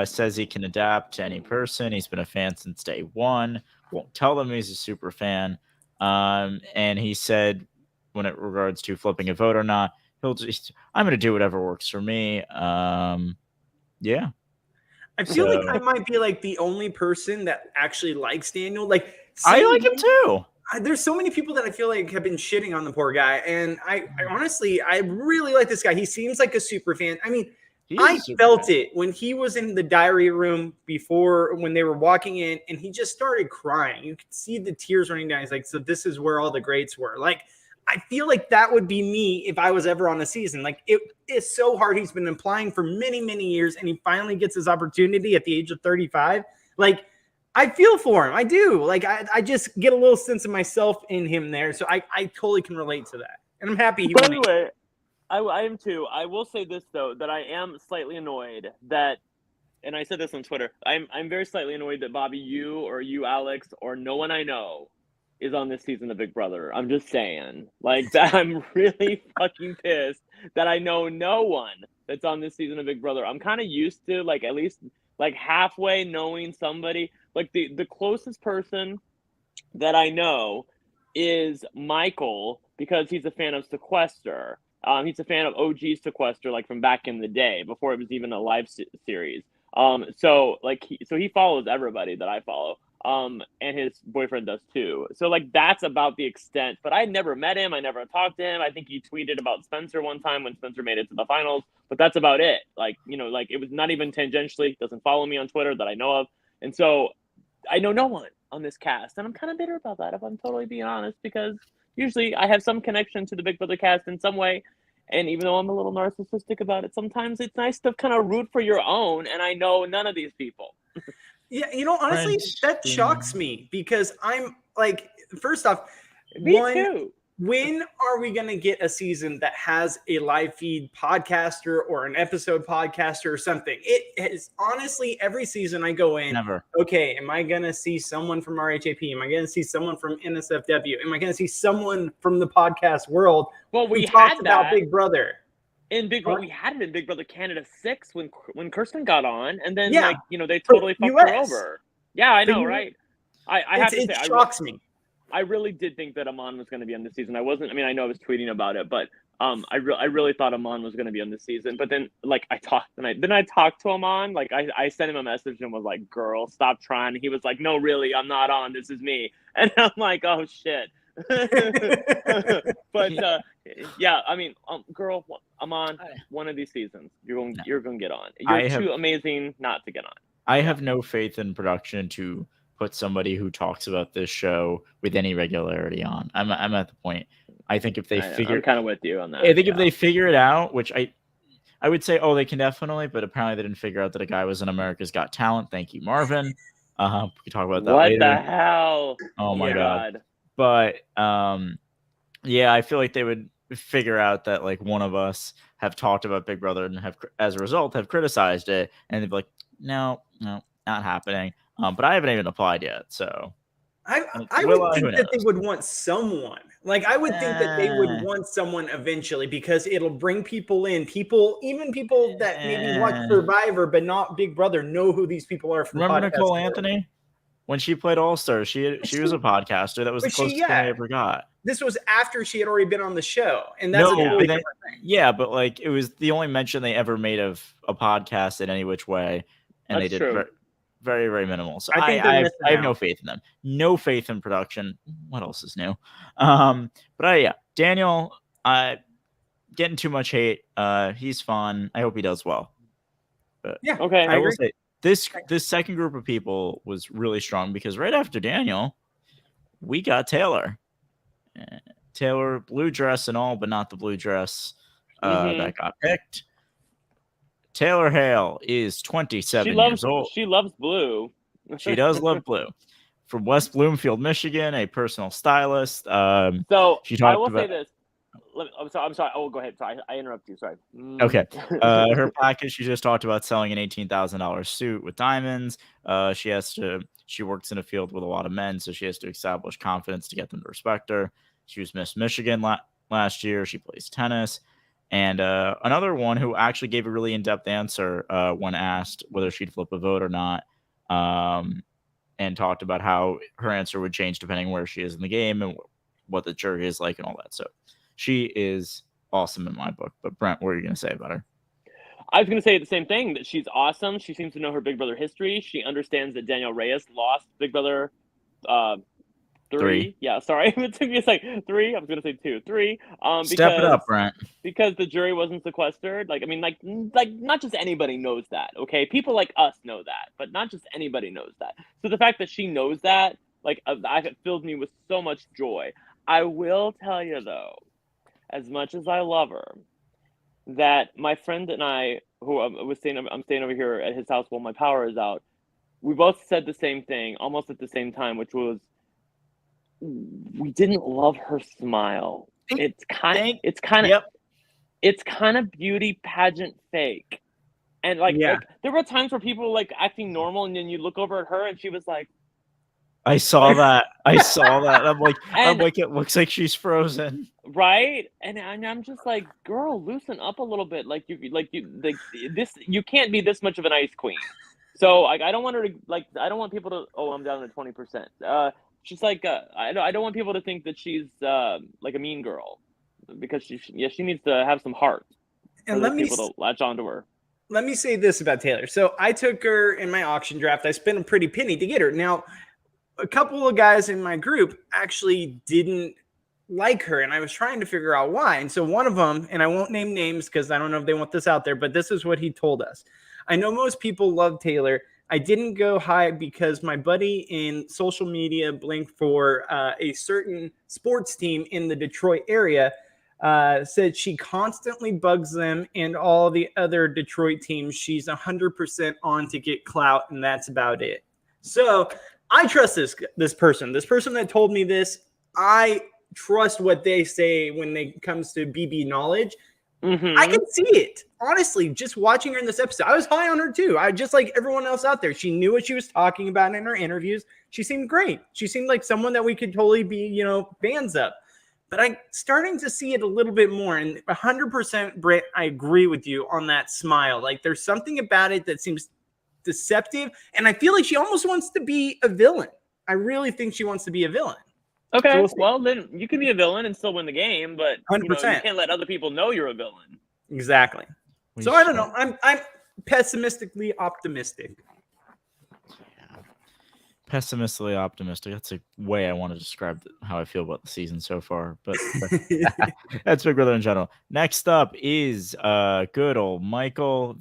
says he can adapt to any person. He's been a fan since day one. Won't tell them he's a super fan. And he said, when it regards to flipping a vote or not, I'm going to do whatever works for me. Yeah. I feel like I might be like the only person that actually likes Daniel. Like, I like him too. There's so many people that I feel like have been shitting on the poor guy. And I honestly, I really like this guy. He seems like a super fan. I mean, I felt it when he was in the diary room before, when they were walking in, and he just started crying. You could see the tears running down. He's like, so this is where all the greats were. Like, I feel like that would be me if I was ever on a season. Like, it is so hard. He's been applying for many, many years, and he finally gets his opportunity at the age of 35. Like, I feel for him. I do. Like, I just get a little sense of myself in him there. So I totally can relate to that. And I'm happy he won. Anyway, I am too. I will say this, though, that I am slightly annoyed that, and I said this on Twitter, I'm very slightly annoyed that Bobby, you, Alex, or no one I know is on this season of Big Brother. I'm just saying, like, that I'm really fucking pissed that I know no one that's on this season of Big Brother. I'm kind of used to, like, at least like halfway knowing somebody. Like the closest person that I know is Michael, because he's a fan of Sequester. He's a fan of OG Sequester, like from back in the day before it was even a live series. So he follows everybody that I follow. And his boyfriend does too. So like that's about the extent. But I never met him. I never talked to him. I think he tweeted about Spencer one time when Spencer made it to the finals. But that's about it. Like, like it was not even tangentially. Doesn't follow me on Twitter that I know of. And so I know no one on this cast, and I'm kind of bitter about that, if I'm totally being honest, because usually I have some connection to the Big Brother cast in some way. And even though I'm a little narcissistic about it, sometimes it's nice to kind of root for your own. And I know none of these people. Yeah, honestly, that shocks me because I'm like, first off, Me too. When are we going to get a season that has a live feed podcaster or an episode podcaster or something? It is honestly every season I go in. Never. Okay, am I going to see someone from RHAP? Am I going to see someone from NSFW? Am I going to see someone from the podcast world? Well, we talked had about that Big Brother. in Big Brother. We had it in Big Brother Canada 6 when Kirsten got on, and then Yeah, they totally fucked her US. over. Yeah, I know, right? I have to say, it shocks me. I really did think that Amon was going to be on this season. I know I was tweeting about it, but I really thought Amon was going to be on this season. But then I talked to Amon. Like I sent him a message and was like, "Girl, stop trying." And he was like, "No, really, I'm not on. This is me." And I'm like, "Oh shit." But yeah, I mean, girl, Amon, one of these seasons you're going to get on. You're too amazing not to get on. I have no faith in production to put somebody who talks about this show with any regularity on. I'm at the point. I think if they I'm kind of with you on that. I think if they figure it out, which I would say, they can definitely, but apparently they didn't figure out that a guy was in America's Got Talent. Thank you, Marvin. We can talk about that later. What the hell? Oh my God. But yeah, I feel like they would figure out that like one of us have talked about Big Brother and have, as a result, have criticized it, and they'd be like, no, not happening. But I haven't even applied yet, so I would think that they would want someone. Like I would think that they would want someone eventually because it'll bring people in. Even people that maybe watch Survivor but not Big Brother know who these people are from. Remember Nicole Anthony? When she played All Star, she was a podcaster. That was the closest thing I ever got. This was after she had already been on the show, and that's a totally different thing. Yeah, but like it was the only mention they ever made of a podcast in any which way, and they did very, very minimal. So I have no faith in them. No faith in production. What else is new? But Daniel, getting too much hate. He's fun. I hope he does well. But yeah, okay. I will say this second group of people was really strong because right after Daniel, we got Taylor. Taylor, blue dress and all, but not the blue dress that got picked. Taylor Hale is 27 years old. She loves blue. She does love blue. From West Bloomfield, Michigan, a personal stylist. So she talked I will about, say this. I'm sorry. Oh, go ahead. Sorry, I interrupted you. Sorry. Okay. Her package. She just talked about selling an $18,000 suit with diamonds. She works in a field with a lot of men, so she has to establish confidence to get them to respect her. She was Miss Michigan last year. She plays tennis. And another one who actually gave a really in-depth answer when asked whether she'd flip a vote or not, and talked about how her answer would change depending where she is in the game and what the jury is like and all that. So she is awesome in my book. But Brent, what are you going to say about her? I was going to say the same thing, that she's awesome. She seems to know her Big Brother history. She understands that Daniel Reyes lost Big Brother 3. Yeah, sorry. It took me a second. 3. I was going to say 2. 3. Step it up, Brent. Because the jury wasn't sequestered. Like not just anybody knows that, okay? People like us know that, but not just anybody knows that. So the fact that she knows that, it fills me with so much joy. I will tell you, though, as much as I love her, that my friend and I, who I'm staying over here at his house while my power is out, we both said the same thing almost at the same time, which was, we didn't love her smile. It's kind of beauty pageant fake. And there were times where people were acting normal, and then you look over at her and she was like, I saw that. I'm like, it looks like she's frozen. Right? And I'm just like, girl, loosen up a little bit. You can't be this much of an ice queen. So I don't want her to I don't want people to, I'm down to 20%. She's I don't want people to think that she's like a mean girl, because she needs to have some heart. And let people to latch onto her. Let me say this about Taylor. So I took her in my auction draft. I spent a pretty penny to get her. Now, a couple of guys in my group actually didn't like her, and I was trying to figure out why. And so one of them, and I won't name names because I don't know if they want this out there, but this is what he told us. I know most people love Taylor I didn't go high because my buddy in social media blinked for a certain sports team in the Detroit area said she constantly bugs them and all the other Detroit teams. She's 100% on to get clout, and that's about it. So I trust this person. This person that told me this, I trust what they say when it comes to BB knowledge. Mm-hmm. I can see it. Honestly, just watching her in this episode, I was high on her too. I just like everyone else out there. She knew what she was talking about in her interviews. She seemed great. She seemed like someone that we could totally be, fans of. But I'm starting to see it a little bit more. And 100%, Brent, I agree with you on that smile. Like there's something about it that seems deceptive. And I feel like she almost wants to be a villain. I really think she wants to be a villain. Okay, well then you can be a villain and still win the game, but 100%. You can't let other people know you're a villain. Exactly. So I don't know. I'm pessimistically optimistic. Pessimistically optimistic. That's a way I want to describe how I feel about the season so far. But that's Big Brother in general. Next up is good old Michael,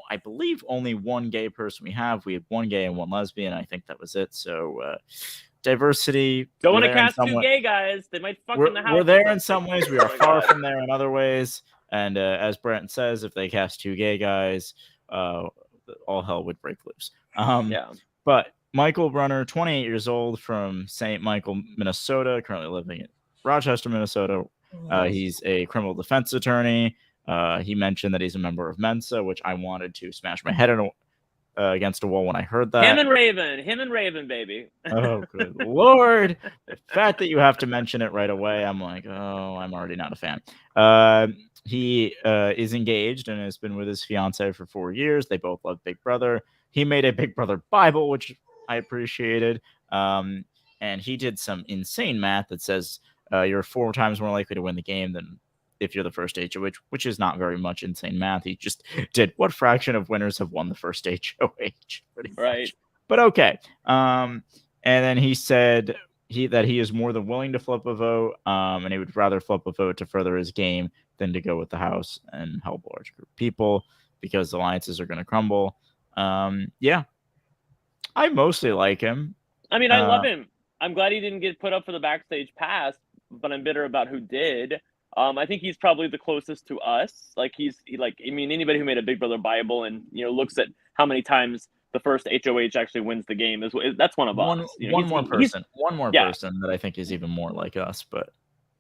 I believe only one gay person we have. We have one gay and one lesbian. I think that was it. So diversity. Don't want to cast two gay guys. They might fuck in the house. We're there in some ways. We are far from there in other ways. And as Brent says, if they cast two gay guys, all hell would break loose. Yeah. But Michael Brunner, 28 years old, from St. Michael, Minnesota, currently living in Rochester, Minnesota. He's a criminal defense attorney. He mentioned that he's a member of Mensa, which I wanted to smash my head against a wall when I heard that. Him and Raven, baby. Oh, good Lord. The fact that you have to mention it right away, I'm like, oh, I'm already not a fan. He is engaged and has been with his fiance for 4 years. They both love Big Brother. He made a Big Brother Bible, which I appreciated. And he did some insane math that says you're 4 times more likely to win the game than if you're the first HOH, which is not very much insane math. He just did what fraction of winners have won the first HOH. Right. Much. But okay. And then he said that he is more than willing to flip a vote, and he would rather flip a vote to further his game than to go with the house and help a large group of people because alliances are going to crumble. Yeah. I mostly like him. I mean, I love him. I'm glad he didn't get put up for the backstage pass, but I'm bitter about who did. I think he's probably the closest to us. Like anybody who made a Big Brother Bible and looks at how many times the first HOH actually wins the game that's one of us. One more person that I think is even more like us. But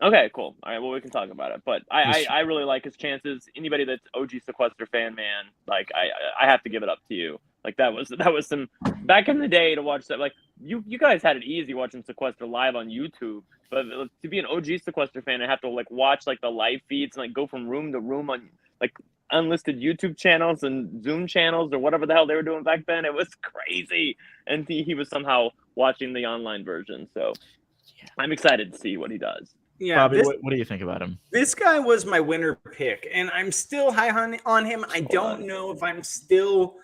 okay, cool. All right, well we can talk about it. But I really like his chances. Anybody that's OG Sequester fan, man, like I have to give it up to you. Like that was some back in the day to watch that. Like you guys had it easy watching Sequester live on YouTube, but to be an OG Sequester fan, I have to watch the live feeds and go from room to room on unlisted YouTube channels and Zoom channels or whatever the hell they were doing back then. It was crazy, and he was somehow watching the online version. So yeah. I'm excited to see what he does. Yeah, Bobby, what do you think about him? This guy was my winner pick, and I'm still high on him. I don't know if I'm still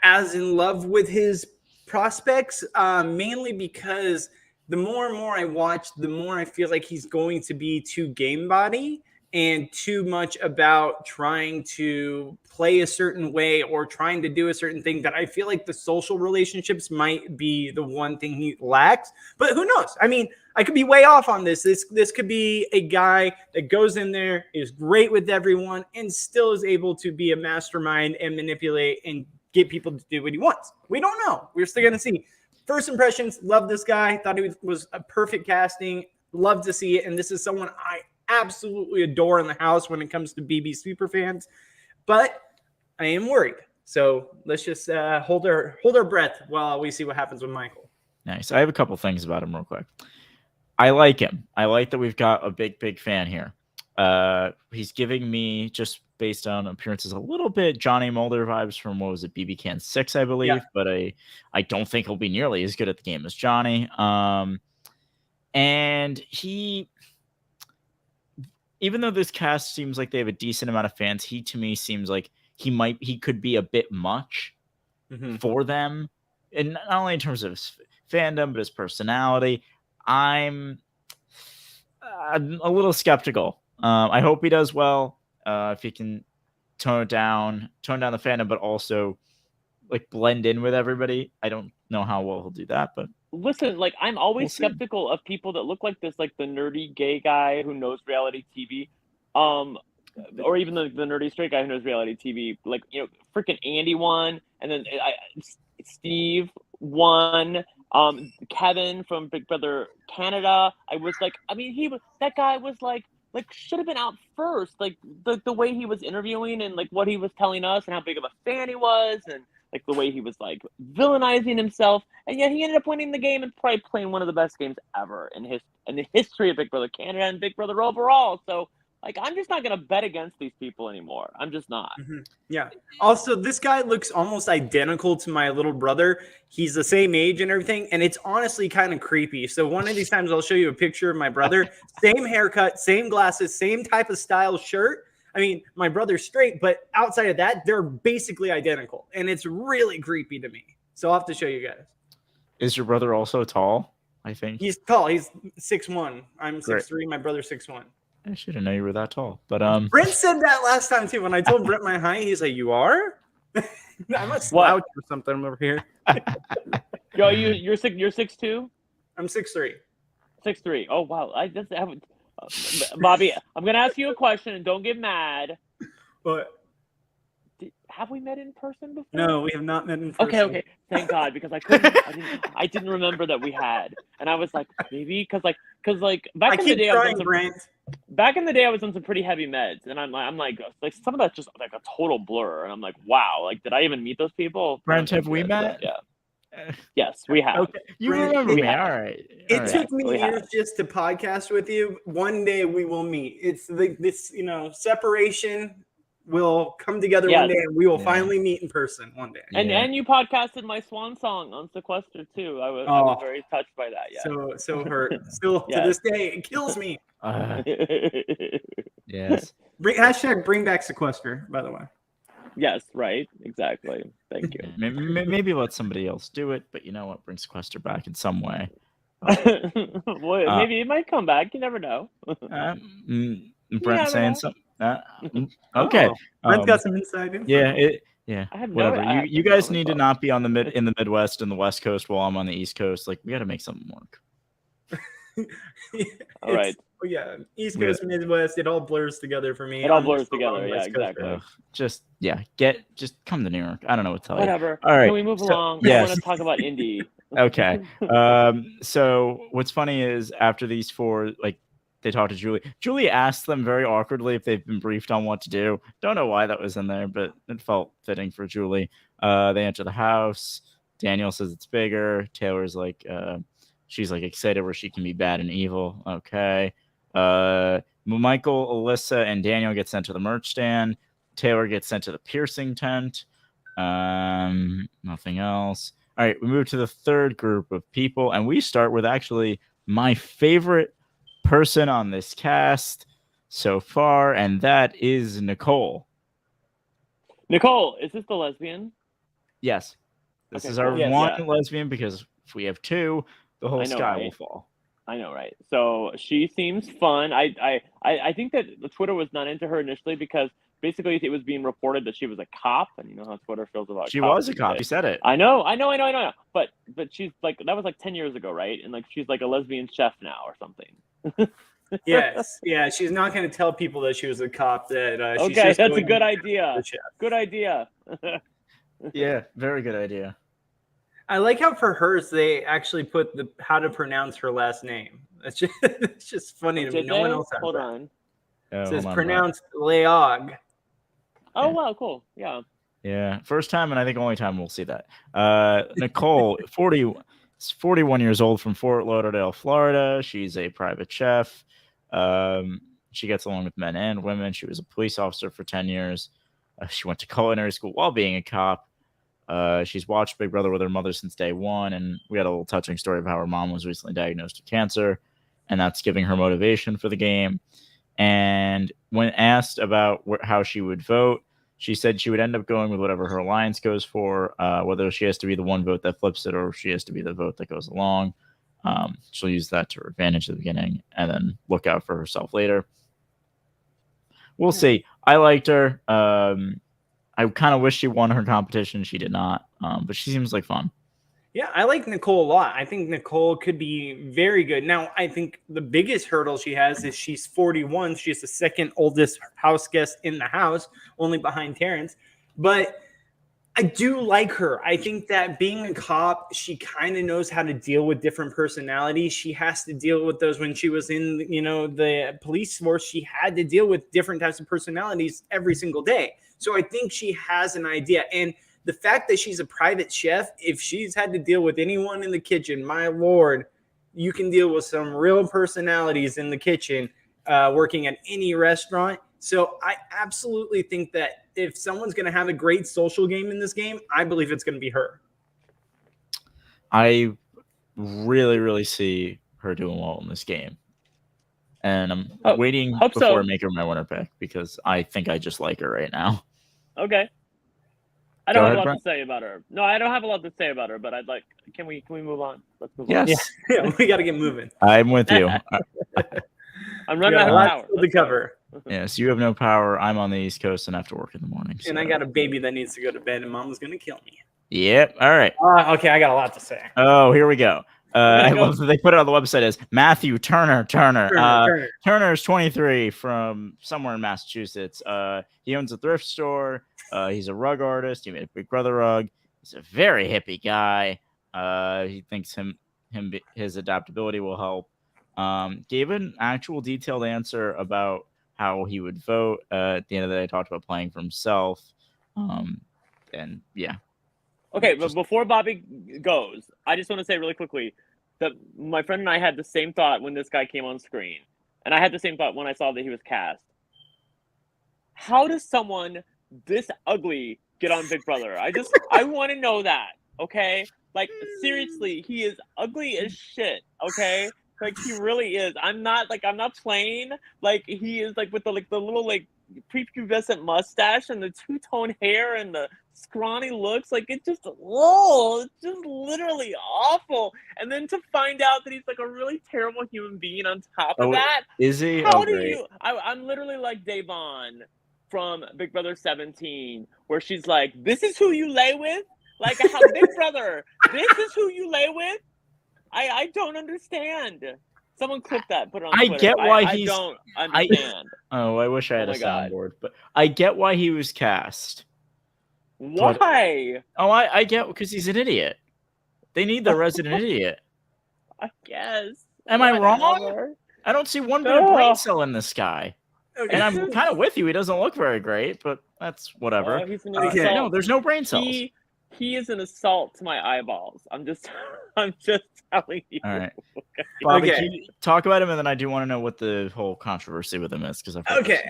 as in love with his prospects, mainly because the more and more I watch, the more I feel like he's going to be too game body and too much about trying to play a certain way or trying to do a certain thing that I feel like the social relationships might be the one thing he lacks. But who knows? I mean, I could be way off on this. This could be a guy that goes in there, is great with everyone, and still is able to be a mastermind and manipulate and get people to do what he wants. We don't know. We're still going to see. First impressions, love this guy. Thought he was a perfect casting. Love to see it. And this is someone I absolutely adore in the house when it comes to BB superfans. But I am worried. So let's just hold our breath while we see what happens with Michael. Nice. I have a couple things about him real quick. I like him. I like that we've got a big fan here. He's giving me, just based on appearances, a little bit Johnny Mulder vibes from, what was it, BB Can 6, I believe. Yeah. But I don't think he'll be nearly as good at the game as Johnny. And he, even though this cast seems like they have a decent amount of fans, he to me seems like he could be a bit much for them. And not only in terms of his fandom, but his personality. I'm a little skeptical. I hope he does well. If he can tone down the fandom, but also like blend in with everybody. I don't know how well he'll do that, but Listen, like I'm always We'll see. skeptical of people that look like this, like the nerdy gay guy who knows reality TV, or even the nerdy straight guy who knows reality TV. Like, you know, freaking Andy won, and then Steve won. Kevin from Big Brother Canada. I was like, I mean, that guy was like should have been out first. Like the way he was interviewing and like what he was telling us and how big of a fan he was and like the way he was like villainizing himself, and yet he ended up winning the game and probably playing one of the best games ever in the history of Big Brother Canada and Big Brother overall. So like I'm just not gonna bet against these people anymore. I'm just not. Mm-hmm. Yeah. Also, this guy looks almost identical to my little brother. He's the same age and everything, and it's honestly kind of creepy. So one of these times I'll show you a picture of my brother. Same haircut, same glasses, same type of style shirt. I mean, my brother's straight, but outside of that, they're basically identical, and it's really creepy to me. So I'll have to show you guys. is your brother also tall? I think He's tall. He's 6'1". I'm Great. 6'3". My brother's 6'1". I should have known you were that tall. But Brent said that last time too. When I told Brent my height, he's like, "You are?" I'm a slouch or something over here. Yo, you're 6'2"? I'm 6'3". 6'3". Oh wow, I just haven't. Bobby, I'm gonna ask you a question, and don't get mad. But Have we met in person before? no, we have not met in person. Okay. Thank God, because I didn't remember that we had, and I was like, maybe because back in the day, back in the day, I was on some pretty heavy meds, and I'm like some of that's just like a total blur, and I'm like, wow, like did I even meet those people? Brent, have we met? Yeah. Yes, we have. Okay, you Brent, remember me? All right. It took me years just to podcast with you. One day we will meet. It's this separation will come together one day, and we will finally meet in person one day. And you podcasted my swan song on Sequester too. I was very touched by that. Yeah. So hurt. Still to this day, it kills me. Yes. Hashtag bring back Sequester, by the way. Yes, right. Exactly. Thank you. Maybe let somebody else do it, but you know what? Bring Sequester back in some way. Well, maybe it might come back. You never know. Brent saying something. Okay. Brent's got some inside info. Yeah. I have Whatever. You guys need to not be on in the Midwest and the West Coast while I'm on the East Coast. Like we got to make something work. All right. Yeah, East Coast, Midwest, it all blurs together for me. It all blurs together. Yeah, exactly. Just come to New York. I don't know what to tell you. Whatever. All right. Can we move along? Yes. I want to talk about indie. Okay. So what's funny is after these four, like they talked to Julie. Julie asked them very awkwardly if they've been briefed on what to do. Don't know why that was in there, but it felt fitting for Julie. They enter the house. Daniel says it's bigger. Taylor's like, she's like excited where she can be bad and evil. Okay. Michael, Alyssa, and Daniel get sent to the merch stand. Taylor gets sent to the piercing tent. Nothing else. All right, we move to the third group of people, and we start with actually my favorite person on this cast so far, and that is Nicole. Nicole, is this the lesbian? Yes. This is our lesbian, because if we have two, the whole sky will fall. I know, right? So she seems fun. I think that Twitter was not into her initially because basically it was being reported that she was a cop, and you know how Twitter feels about she cops. Was a cop. You said it. I know. But she's like, that was like 10 years ago, right? And like she's like a lesbian chef now or something. Yes. Yeah. She's not going to tell people that she was a cop. Okay, that's a good idea. Good idea. Yeah, very good idea. I like how for hers they actually put how to pronounce her last name. It's just funny to me. No one else has Hold that. on. It says pronounced Leog. Oh wow, cool. Yeah. Yeah, first time and I think only time we'll see that. Nicole, 41 years old from Fort Lauderdale, Florida. She's a private chef. She gets along with men and women. She was a police officer for 10 years. She went to culinary school while being a cop. She's watched Big Brother with her mother since day one, and we had a little touching story of how her mom was recently diagnosed with cancer, and that's giving her motivation for the game. And when asked about how she would vote, she said she would end up going with whatever her alliance goes for, whether she has to be the one vote that flips it or she has to be the vote that goes along. She'll use that to her advantage at the beginning and then look out for herself later. We'll see. I liked her. I kind of wish she won her competition. She did not, but she seems like fun. Yeah, I like Nicole a lot. I think Nicole could be very good. Now, I think the biggest hurdle she has is she's 41. She's the second oldest house guest in the house, only behind Terrence. But I do like her. I think that being a cop, she kind of knows how to deal with different personalities. She has to deal with those when she was in, the police force. She had to deal with different types of personalities every single day. So I think she has an idea. And the fact that she's a private chef, if she's had to deal with anyone in the kitchen, my Lord, you can deal with some real personalities in the kitchen working at any restaurant. So I absolutely think that if someone's going to have a great social game in this game, I believe it's going to be her. I really, really see her doing well in this game. And I'm waiting before I make her my winner pick because I think I just like her right now. Okay. I don't have a lot to say about her. No, I don't have a lot to say about her, but I'd like. Can we move on? Let's move on. Yeah, we got to get moving. I'm with you. I'm running out of power. To cover. Yes, you have no power. I'm on the East Coast and have to work in the morning. So. And I got a baby that needs to go to bed, and Mom's gonna kill me. Yep. All right. Okay, I got a lot to say. Oh, here we go. I love that they put it on the website as Matthew Turner. Turner's 23 from somewhere in Massachusetts. He owns a thrift store. He's a rug artist. He made a Big Brother rug. He's a very hippie guy. He thinks his adaptability will help. Gave an actual detailed answer about how he would vote. At the end of the day, I talked about playing for himself. And yeah. Okay, but before Bobby goes, I just want to say really quickly that my friend and I had the same thought when this guy came on screen. And I had the same thought when I saw that he was cast. How does someone this ugly get on Big Brother? I want to know that, okay? Like, seriously, he is ugly as shit, okay? Like, he really is. I'm not playing. Like, he is, like, with the little, like, prepubescent mustache and the two-tone hair and the scrawny looks. Like, it's just literally awful. And then to find out that he's, like, a really terrible human being on top of that. Is he? How do you... I'm literally like Davon from Big Brother 17, where she's like, this is who you lay with? Like, how Big Brother, this is who you lay with? I don't understand. Someone clip that, put it on Twitter. I get why I don't understand. I wish I had a soundboard, but I get why he was cast. Why? I get, because he's an idiot. They need the resident idiot. I guess. Am I wrong? I don't see one bit of brain cell in this guy. Okay. And I'm kind of with you. He doesn't look very great, but that's whatever. He's an No, there's no brain cells. He is an assault to my eyeballs. I'm just telling you. All right. Bobby, can you talk about him, and then I do want to know what the whole controversy with him is.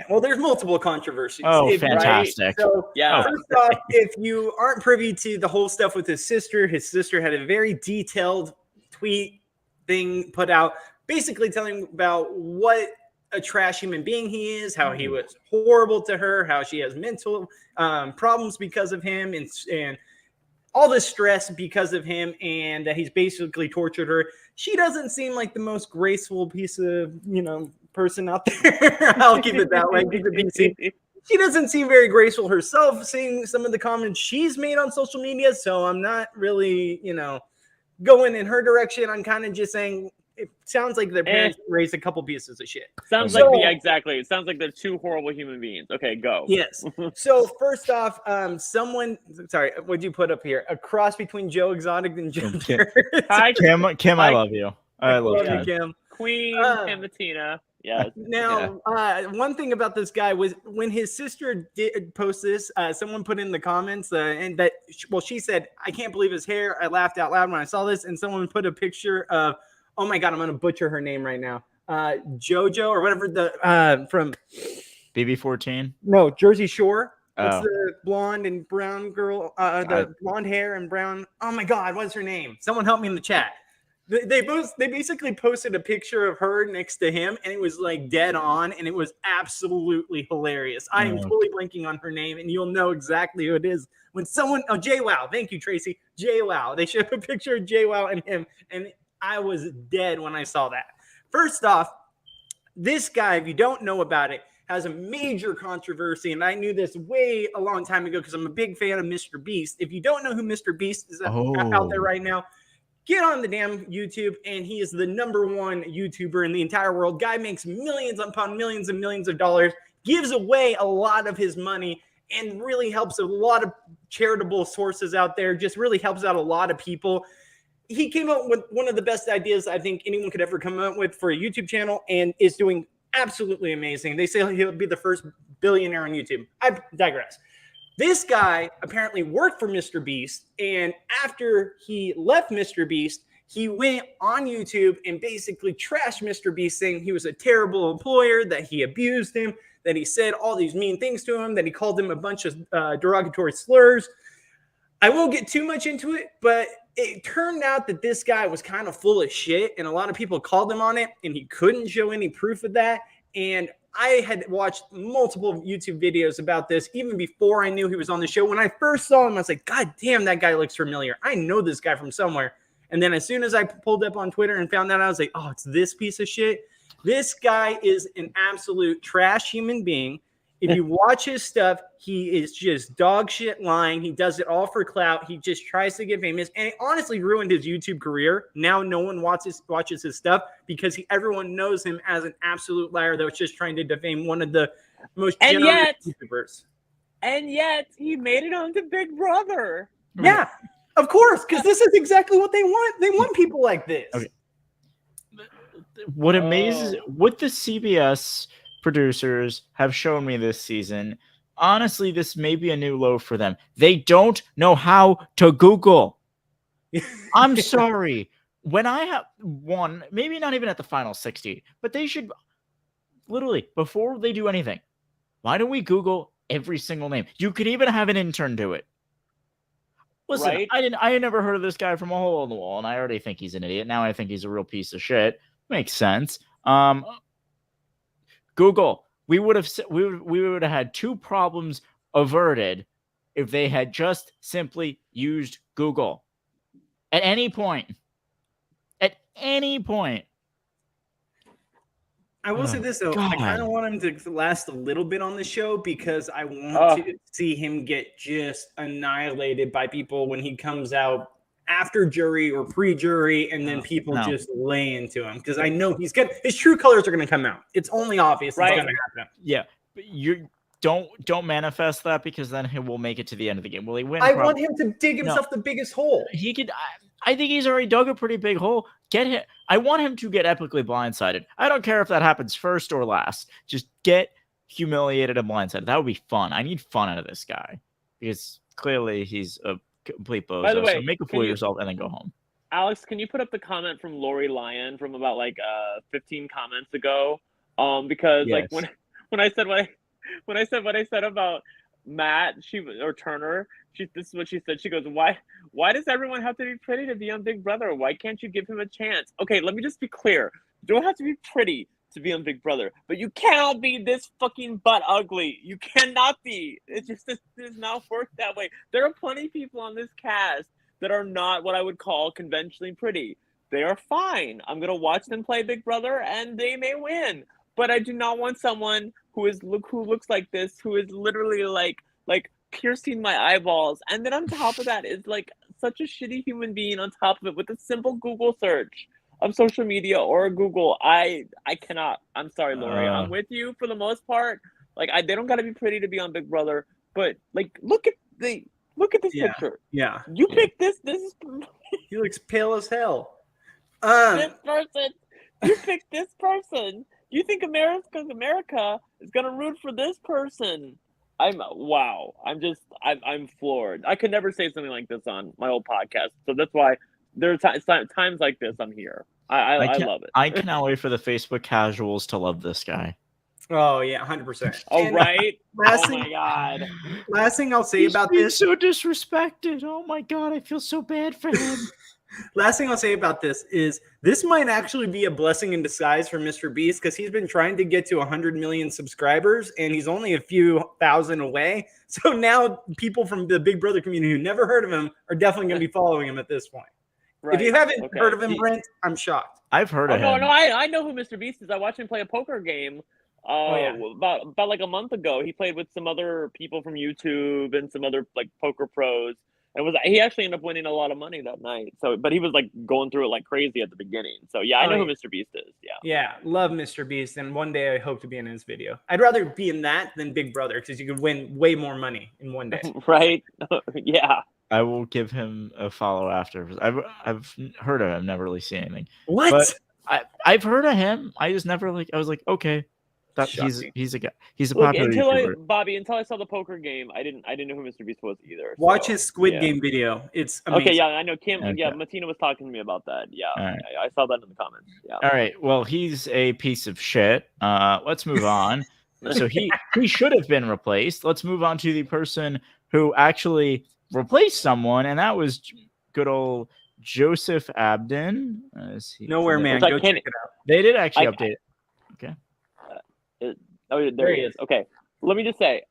Well, there's multiple controversies. Oh, fantastic. Right? So, first off, if you aren't privy to the whole stuff with his sister had a very detailed tweet thing put out, basically telling about what a trash human being he is, how he was horrible to her, how she has mental problems because of him, and all this stress because of him, and that he's basically tortured her. She doesn't seem like the most graceful piece of, person out there. I'll keep it that way. Keep it PC. She doesn't seem very graceful herself, seeing some of the comments she's made on social media. So I'm not really, going in her direction. I'm kind of just saying it sounds like their parents raised a couple pieces of shit. Sounds like exactly. It sounds like they're two horrible human beings. Okay, go. Yes. So first off, what'd you put up here? A cross between Joe Exotic and Joe Hi, Kim. I love you. I love you, Kim. Queen Timotina. Yes. Now, one thing about this guy was when his sister did post this, someone put in the comments she said, "I can't believe his hair." I laughed out loud when I saw this, and someone put a picture of, oh my God, I'm going to butcher her name right now. JoJo or whatever from BB14. No, Jersey Shore. What's the blonde and brown girl? The blonde hair and brown. Oh my God, what's her name? Someone help me in the chat. They basically posted a picture of her next to him, and it was like dead on, and it was absolutely hilarious. I am totally blanking on her name, and you'll know exactly who it is when someone. Oh, JWoww. Thank you, Tracy. JWoww. They showed a picture of JWoww and him, and I was dead when I saw that. First off, this guy, if you don't know about it, has a major controversy, and I knew this way a long time ago because I'm a big fan of Mr. Beast. If you don't know who Mr. Beast is out there right now, get on the damn YouTube, and he is the #1 YouTuber in the entire world. Guy makes millions upon millions and millions of dollars, gives away a lot of his money, and really helps a lot of charitable sources out there, just really helps out a lot of people. He came up with one of the best ideas I think anyone could ever come up with for a YouTube channel, and is doing absolutely amazing. They say he'll be the first billionaire on YouTube. I digress. This guy apparently worked for Mr. Beast, and after he left Mr. Beast, he went on YouTube and basically trashed Mr. Beast, saying he was a terrible employer, that he abused him, that he said all these mean things to him, that he called him a bunch of derogatory slurs. I won't get too much into it, but it turned out that this guy was kind of full of shit, and a lot of people called him on it, and he couldn't show any proof of that. And I had watched multiple YouTube videos about this even before I knew he was on the show. When I first saw him, I was like, God damn, that guy looks familiar. I know this guy from somewhere. And then as soon as I pulled up on Twitter and found that, I was like, oh, it's this piece of shit. This guy is an absolute trash human being. If you watch his stuff, he is just dog shit lying. He does it all for clout. He just tries to get famous, and it honestly ruined his YouTube career. Now no one watches his stuff because everyone knows him as an absolute liar that was just trying to defame one of the most generous YouTubers. And yet he made it onto Big Brother. Yeah, of course, because this is exactly what they want. They want people like this. Okay. What amazes what the CBS producers have shown me this season, honestly, this may be a new low for them. They don't know how to Google. I'm sorry. When I have one, maybe not even at the final 60, but they should literally, before they do anything, why don't we Google every single name? You could even have an intern do it. Listen, right? I had never heard of this guy from a hole in the wall, and I already think he's an idiot. Now I think he's a real piece of shit. Makes sense. Google, we would have had 2 problems averted if they had just simply used Google at any point. At any point. I will say this though, God. I kind of want him to last a little bit on the show because I want to see him get just annihilated by people when he comes out after jury or pre-jury, and then people just lay into him because I know his true colors are going to come out. It's only obvious it's going to happen. Yeah, but you don't manifest that because then he will make it to the end of the game. Will he win? I want him to dig himself the biggest hole. He could. I think he's already dug a pretty big hole. Get him. I want him to get epically blindsided. I don't care if that happens first or last. Just get humiliated and blindsided. That would be fun. I need fun out of this guy because clearly he's a complete bozo. By the way, so make a fool of yourself and then go home. Alex, can you put up the comment from Lori Lyon from about 15 comments ago? Because yes. when I said what I said about Matt, Turner, this is what she said. She goes, why does everyone have to be pretty to be on Big Brother? Why can't you give him a chance? Okay, let me just be clear. You don't have to be pretty to be on Big Brother, but you cannot be this fucking butt ugly. You cannot be. It does not work that way. There are plenty of people on this cast that are not what I would call conventionally pretty. They are fine. I'm gonna watch them play Big Brother, and they may win. But I do not want someone who looks like this, who is literally like piercing my eyeballs, and then on top of that is such a shitty human being on top of it with a simple Google search of social media or Google. I cannot. I'm sorry, Lori. I'm with you for the most part. They don't gotta be pretty to be on Big Brother, but look at this picture. Yeah. You picked this. This is he looks pale as hell. This person. You picked this person. You think America is gonna root for this person? I'm floored. I could never say something like this on my old podcast. So that's why there are times like this I'm here. I love it. I cannot wait for the Facebook casuals to love this guy. Oh yeah, 100%. Oh right. Oh my god. Last thing I'll say about this. So disrespected. Oh my god, I feel so bad for him. Last thing I'll say about this is this might actually be a blessing in disguise for Mr. Beast because he's been trying to get to 100 million subscribers and he's only a few thousand away. So now people from the Big Brother community who never heard of him are definitely going to be following him at this point. Right. If you haven't heard of him, Brent, I'm shocked. I've heard of him. No, I know who Mr. Beast is. I watched him play a poker game About like a month ago. He played with some other people from YouTube and some other like poker pros. And he actually ended up winning a lot of money that night. So, but he was like going through it like crazy at the beginning. So yeah, I know who Mr. Beast is. Yeah. Yeah, love Mr. Beast, and one day I hope to be in his video. I'd rather be in that than Big Brother because you could win way more money in one day. Right? Yeah. I will give him a follow after. I've heard of him, never really seen anything. What? But I've heard of him. I just never I was like, okay, that he's a guy. He's a popular YouTuber. Bobby, until I saw the poker game, I didn't know who Mr. Beast was either. Watch his Squid Game video. It's amazing. Okay, yeah, I know Kim. Okay. Yeah, Martina was talking to me about that. Yeah, right. I saw that in the comments. Yeah. All right. Well, he's a piece of shit. Let's move on. So he should have been replaced. Let's move on to the person who actually replaced someone, and that was good old Joseph Abden. Nowhere man, go check it out. They did actually update it. Okay. There he is. Okay. Let me just say,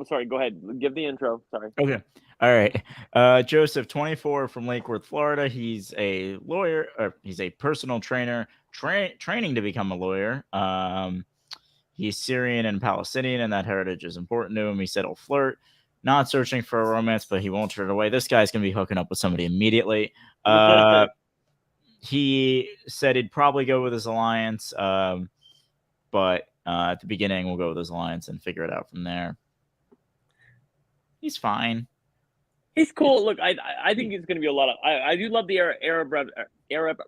sorry, go ahead. Give the intro. Sorry. Okay. All right. Joseph, 24, from Lake Worth, Florida. He's a lawyer, or he's a personal trainer, training to become a lawyer. He's Syrian and Palestinian, and that heritage is important to him. He said he'll flirt, not searching for a romance, but he won't turn it away. This guy's going to be hooking up with somebody immediately. He said he'd probably go with his alliance, but at the beginning, we'll go with his alliance and figure it out from there. He's fine. He's cool. Look, I think he's going to be a lot of. I do love the Arab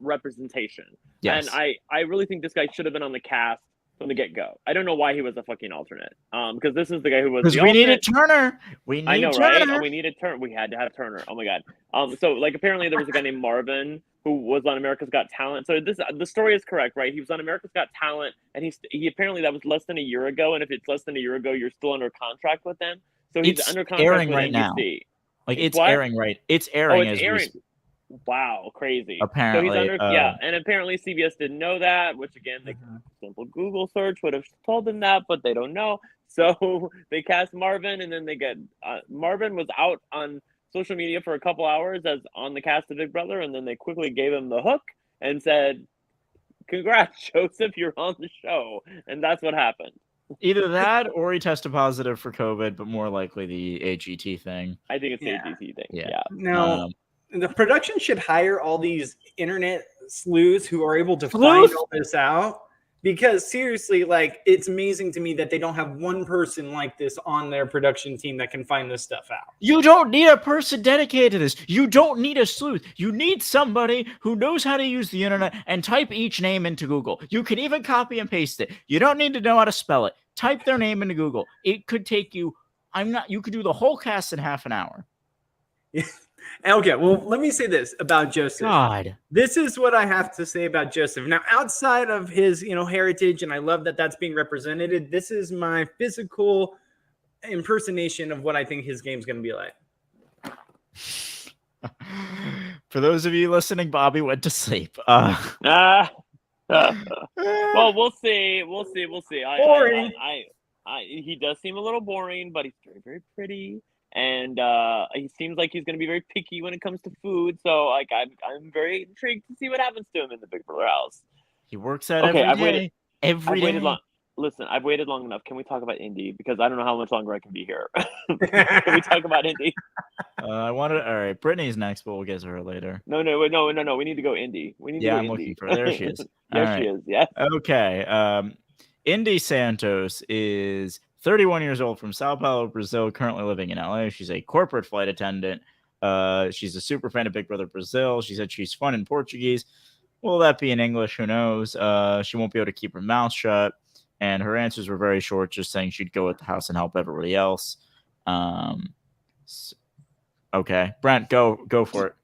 representation. Yes. And I really think this guy should have been on the cast from the get-go. I don't know why he was a fucking alternate. Because this is the guy who was. Because we needed Turner. I know, right? Oh, we needed Turner. We had to have Turner. Oh my god. So like apparently there was a guy named Marvin who was on America's Got Talent. So the story is correct, right? He was on America's Got Talent, and he apparently that was less than a year ago. And if it's less than a year ago, you're still under contract with them. So he's under contract airing with right NBC. Now. Like it's airing right. It's airing as we speak. Wow, crazy. Apparently, so he's under, and apparently CBS didn't know that, which again, the simple Google search would have told them that, but they don't know. So they cast Marvin, and then they get Marvin was out on social media for a couple hours as on the cast of Big Brother, and then they quickly gave him the hook and said, "Congrats, Joseph, you're on the show," and that's what happened. Either that or he tested positive for COVID, but more likely the AGT thing. I think it's the AGT thing. Yeah. Now, the production should hire all these internet sleuths who are able to find all this out. Because seriously, like, it's amazing to me that they don't have one person like this on their production team that can find this stuff out. You don't need a person dedicated to this. You don't need a sleuth. You need somebody who knows how to use the internet and type each name into Google. You can even copy and paste it. You don't need to know how to spell it. Type their name into Google. It could take you, you could do the whole cast in half an hour. Okay, well, let me say this about Joseph. God. This is what I have to say about Joseph. Now, outside of his, heritage, and I love that that's being represented, this is my physical impersonation of what I think his game's going to be like. For those of you listening, Bobby went to sleep. Well, we'll see. Boring. He does seem a little boring, but he's very, very pretty. And he seems like he's going to be very picky when it comes to food. So, like, I'm very intrigued to see what happens to him in the Big Brother house. He works out every day. Every day. Listen, I've waited long enough. Can we talk about Indy? Because I don't know how much longer I can be here. Can we talk about Indy? All right. Brittany's next, but we'll get to her later. No. We need to go Indy. I'm looking for her. There she is. She is. Yeah. Okay. Indy Santos is 31 years old, from Sao Paulo, Brazil, currently living in LA. She's a corporate flight attendant. She's a super fan of Big Brother Brazil. She said she's fun in Portuguese. Will that be in English? Who knows? She won't be able to keep her mouth shut. And her answers were very short, just saying she'd go at the house and help everybody else. Okay. Brent, go for it.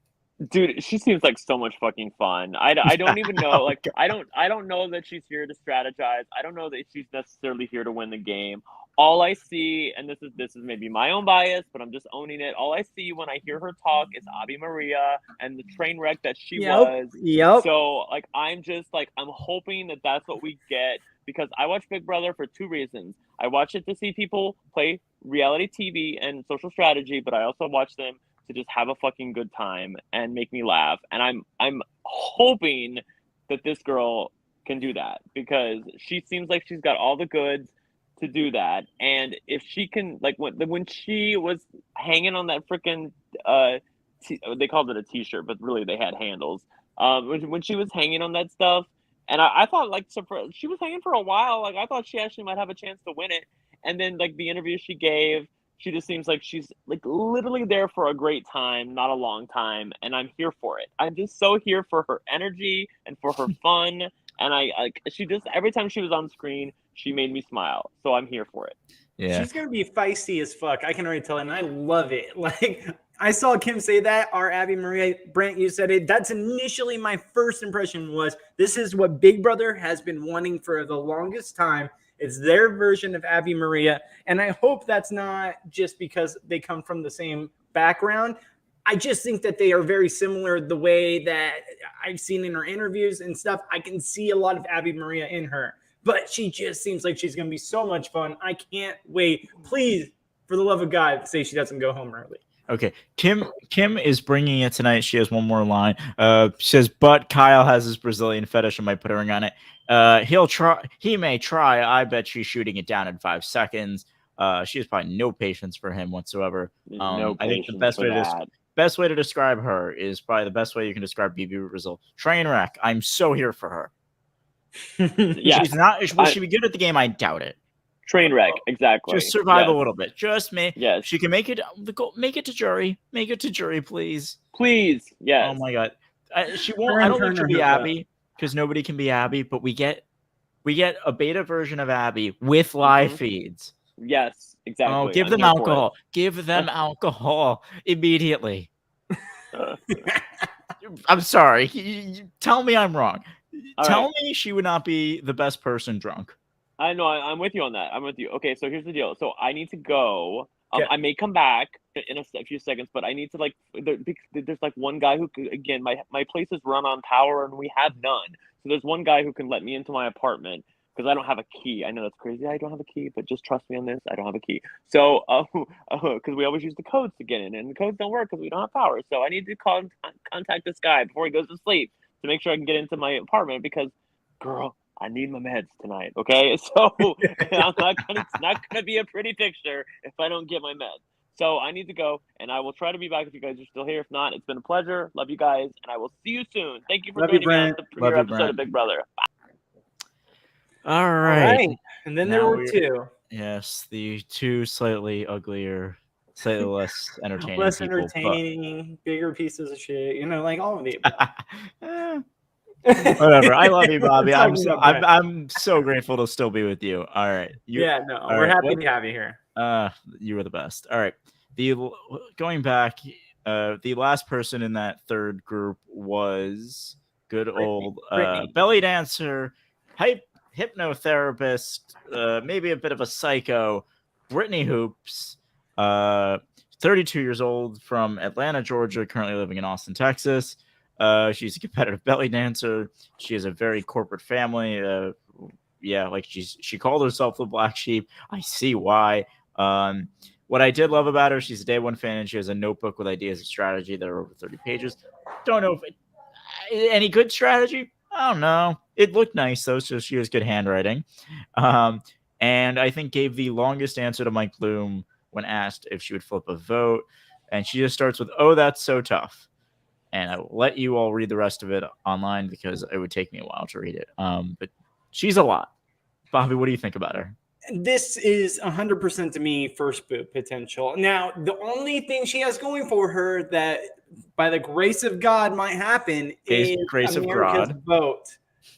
Dude, she seems like so much fucking fun. I don't even know. Like, I don't know that she's here to strategize. I don't know that she's necessarily here to win the game. All I see, and this is maybe my own bias, but I'm just owning it. All I see when I hear her talk is Ave Maria and the train wreck that she was. Yep. So, like, I'm hoping that that's what we get, because I watch Big Brother for two reasons. I watch it to see people play reality TV and social strategy, but I also watch them to just have a fucking good time and make me laugh. And I'm hoping that this girl can do that because she seems like she's got all the goods to do that. And if she can, like when she was hanging on that freaking they called it a t-shirt, but really they had handles. When she was hanging on that stuff, and I thought like she was hanging for a while. Like I thought she actually might have a chance to win it. And then like the interview she gave, she just seems like she's like literally there for a great time, not a long time, and I'm here for it. I'm just so here for her energy and for her fun. And she just every time she was on screen, she made me smile. So I'm here for it. Yeah, she's gonna be feisty as fuck. I can already tell, and I love it. Like I saw Kim say that. Our Abby Maria, Brent, you said it. That's initially my first impression was this is what Big Brother has been wanting for the longest time. It's their version of Abby Maria. And I hope that's not just because they come from the same background. I just think that they are very similar the way that I've seen in her interviews and stuff. I can see a lot of Abby Maria in her, but she just seems like she's going to be so much fun. I can't wait. Please, for the love of God, say she doesn't go home early. Okay, Kim is bringing it tonight. She has one more line. She says, but Kyle has his Brazilian fetish and might put a ring on it. He'll try. He may try. I bet she's shooting it down in 5 seconds. She has probably no patience for him whatsoever. No I think the patience best way to describe her is probably the best way you can describe BB Brazil. Train wreck. I'm so here for her. Yeah, she's not. Will she be good at the game? I doubt it. Train wreck, exactly. Just survive a little bit. Just me. Yes. She can make it. Make it to jury. Make it to jury, please. Please. Yes. Oh my God. She won't. I don't think she'll be Abby because nobody can be Abby. But we get a beta version of Abby with live feeds. Yes, exactly. Oh, give them alcohol. Give them alcohol immediately. I'm sorry. Tell me I'm wrong. Tell me she would not be the best person drunk. I know. I'm with you on that. I'm with you. Okay, so here's the deal. So I need to go. I may come back in a few seconds, but I need to there's like one guy who again my place is run on power and we have none. So there's one guy who can let me into my apartment because I don't have a key. I know that's crazy. I don't have a key, but just trust me on this. I don't have a key. So because we always use the codes to get in, and the codes don't work because we don't have power. So I need to contact this guy before he goes to sleep to make sure I can get into my apartment because, girl, I need my meds tonight, okay? So it's not gonna be a pretty picture if I don't get my meds. So I need to go, and I will try to be back if you guys are still here. If not, it's been a pleasure. Love you guys, and I will see you soon. Thank you for joining me on the premiere episode of Big Brother. Bye. All right. And then there were two. Yes, the two slightly uglier, slightly less entertaining Less entertaining, bigger pieces of shit. You know, like all of the Whatever. I love you, Bobby. I'm so grateful to still be with you. All right. We're happy to have you here. You were the best. All right. Going back, the last person in that third group was good old belly dancer, hypnotherapist, maybe a bit of a psycho, Brittany Hoops, 32 years old from Atlanta, Georgia, currently living in Austin, Texas. She's a competitive belly dancer. She has a very corporate family. She called herself the black sheep. I see why. What I did love about her, she's a day one fan, and she has a notebook with ideas and strategy that are over 30 pages. Don't know if any good strategy. I don't know. It looked nice though, so she has good handwriting. And I think gave the longest answer to Mike Bloom when asked if she would flip a vote. And she just starts with, "Oh, that's so tough." And I will let you all read the rest of it online because it would take me a while to read it. But she's a lot. Bobby, what do you think about her? This is 100% to me first boot potential. Now, the only thing she has going for her that by the grace of God might happen is America's vote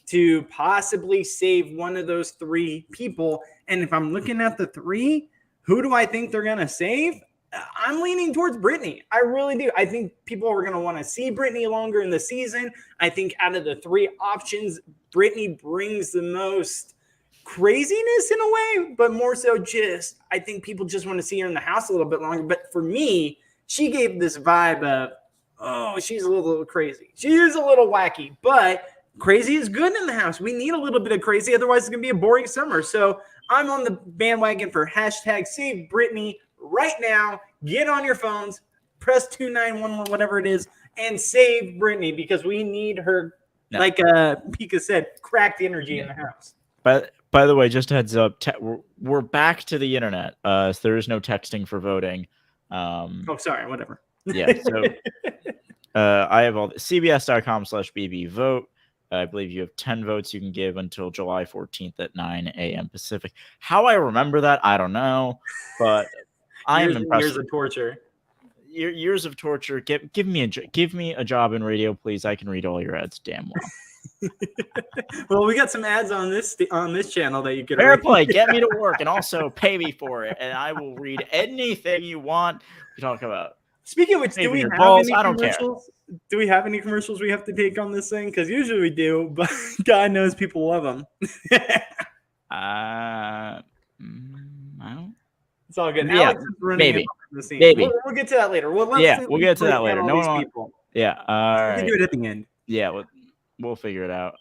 to possibly save one of those three people. And if I'm looking at the three, who do I think they're going to save? I'm leaning towards Brittany. I really do. I think people are going to want to see Brittany longer in the season. I think out of the three options, Brittany brings the most craziness in a way, but more so just, I think people just want to see her in the house a little bit longer. But for me, she gave this vibe of, oh, she's a little crazy. She is a little wacky, but crazy is good in the house. We need a little bit of crazy. Otherwise, it's going to be a boring summer. So I'm on the bandwagon for hashtag Save Brittany. Right now, get on your phones, press 291, whatever it is, and save Brittany because we need her No. Like Pika said, cracked energy in the house. But by the way, just a heads up, we're back to the internet. So there is no texting for voting. Oh, sorry, whatever. Yeah, so I have all the cbs.com/bb vote. I believe you have 10 votes you can give until July 14th at 9 a.m. Pacific. How I remember that, I don't know, but I am impressed. Years of torture. Years of torture. Give me a job in radio, please. I can read all your ads damn well. Well, we got some ads on this channel that you can Fair read. play. Get me to work and also pay me for it, and I will read anything you want to talk about. Speaking of which, do Saving we your have balls, any I don't care. commercials? Do we have any commercials we have to take on this thing? Because usually we do, but God knows people love them. I don't. It's all good. Yeah, Alex is running maybe. the scene. Maybe. We'll get to that later. Well, We'll get to that later. all No these one. people. Yeah. All We right. can do it at the end. Yeah. We'll figure it out.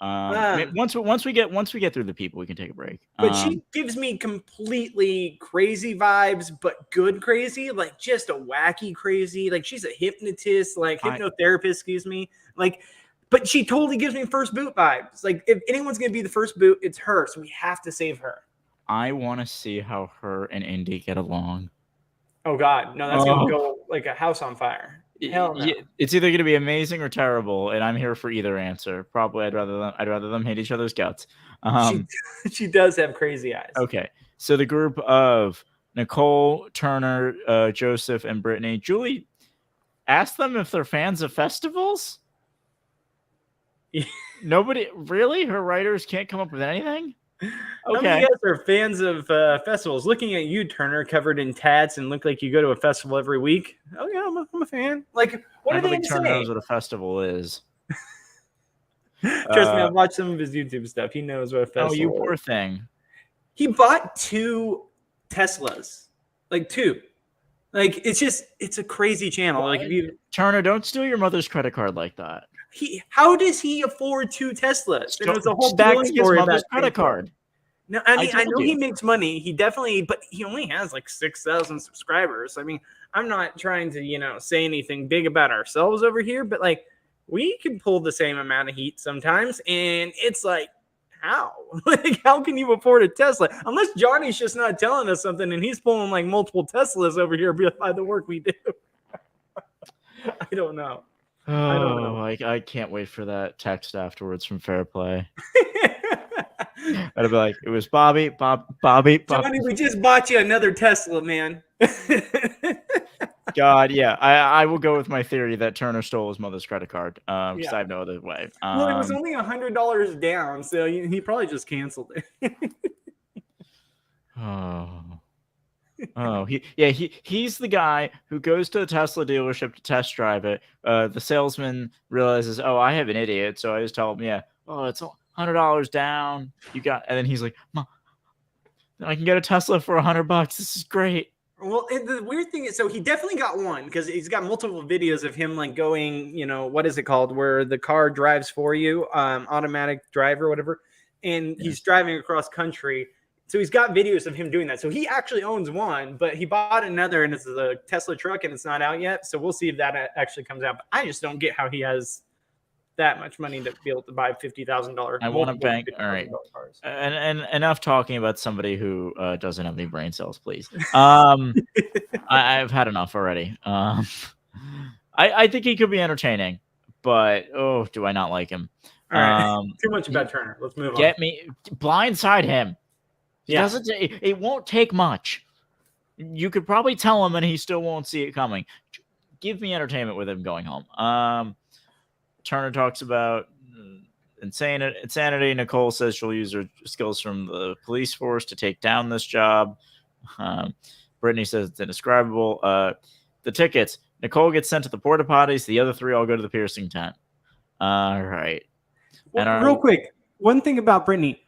Once we get through the people, we can take a break. But she gives me completely crazy vibes, but good crazy, like just a wacky crazy. Like she's a hypnotist, like hypnotherapist, excuse me. Like, but she totally gives me first boot vibes. Like if anyone's gonna be the first boot, it's her. So we have to save her. I want to see how her and Indy get along. Oh God, no, that's gonna go like a house on fire. Hell no. It's either going to be amazing or terrible, and I'm here for either answer. Probably, I'd rather them hate each other's guts. She does have crazy eyes. Okay, so the group of Nicole, Turner, Joseph, and Brittany. Julie, ask them if they're fans of festivals. Nobody really. Her writers can't come up with anything. Okay. How many of you guys are fans of festivals? Looking at you, Turner, covered in tats and look like you go to a festival every week. Oh yeah, I'm a fan. Like, what are they going to Turner say? knows what a festival is. Trust me, I've watched some of his YouTube stuff. He knows what a festival is. Oh, you poor thing. He bought 2 Teslas. Like 2. Like it's a crazy channel. What? Like if you Turner, don't steal your mother's credit card like that. How does he afford 2 Teslas? There was a whole back billing his story mother's about credit card. No, I mean I told know you. he makes money. He definitely, but he only has like 6,000 subscribers. I mean, I'm not trying to say anything big about ourselves over here, but like we can pull the same amount of heat sometimes, and it's like how? Like how can you afford a Tesla unless Johnny's just not telling us something and he's pulling like multiple Teslas over here by the work we do? I don't know. I don't know. I can't wait for that text afterwards from Fair Play. I'd be like, it was Bobby. Johnny, we just bought you another Tesla, man. God, yeah. I will go with my theory that Turner stole his mother's credit card because I have no other way. Well, it was only $100 down, so he probably just canceled it. He's the guy who goes to the Tesla dealership to test drive it. The salesman realizes, I have an idiot, so I just tell him, it's $100 down. You got, and then he's like, Mom, I can get a Tesla for $100. This is great. Well, the weird thing is, so he definitely got one because he's got multiple videos of him like going, what is it called, where the car drives for you, automatic drive or whatever, and he's driving across country. So he's got videos of him doing that. So he actually owns one, but he bought another, and it's a Tesla truck, and it's not out yet. So we'll see if that actually comes out. But I just don't get how he has that much money to be able to buy $50,000. I want to bank. All right, and enough talking about somebody who doesn't have any brain cells, please. I've had enough already. I think he could be entertaining, but do I not like him? All right. Too much about Turner. Let's move on. Blindside him. It won't take much. You could probably tell him and he still won't see it coming. Give me entertainment with him going home. Turner talks about insanity. Nicole says she'll use her skills from the police force to take down this job. Brittany says it's indescribable. The tickets. Nicole gets sent to the porta potties. The other 3 all go to the piercing tent. All right. Well, real quick, one thing about Brittany.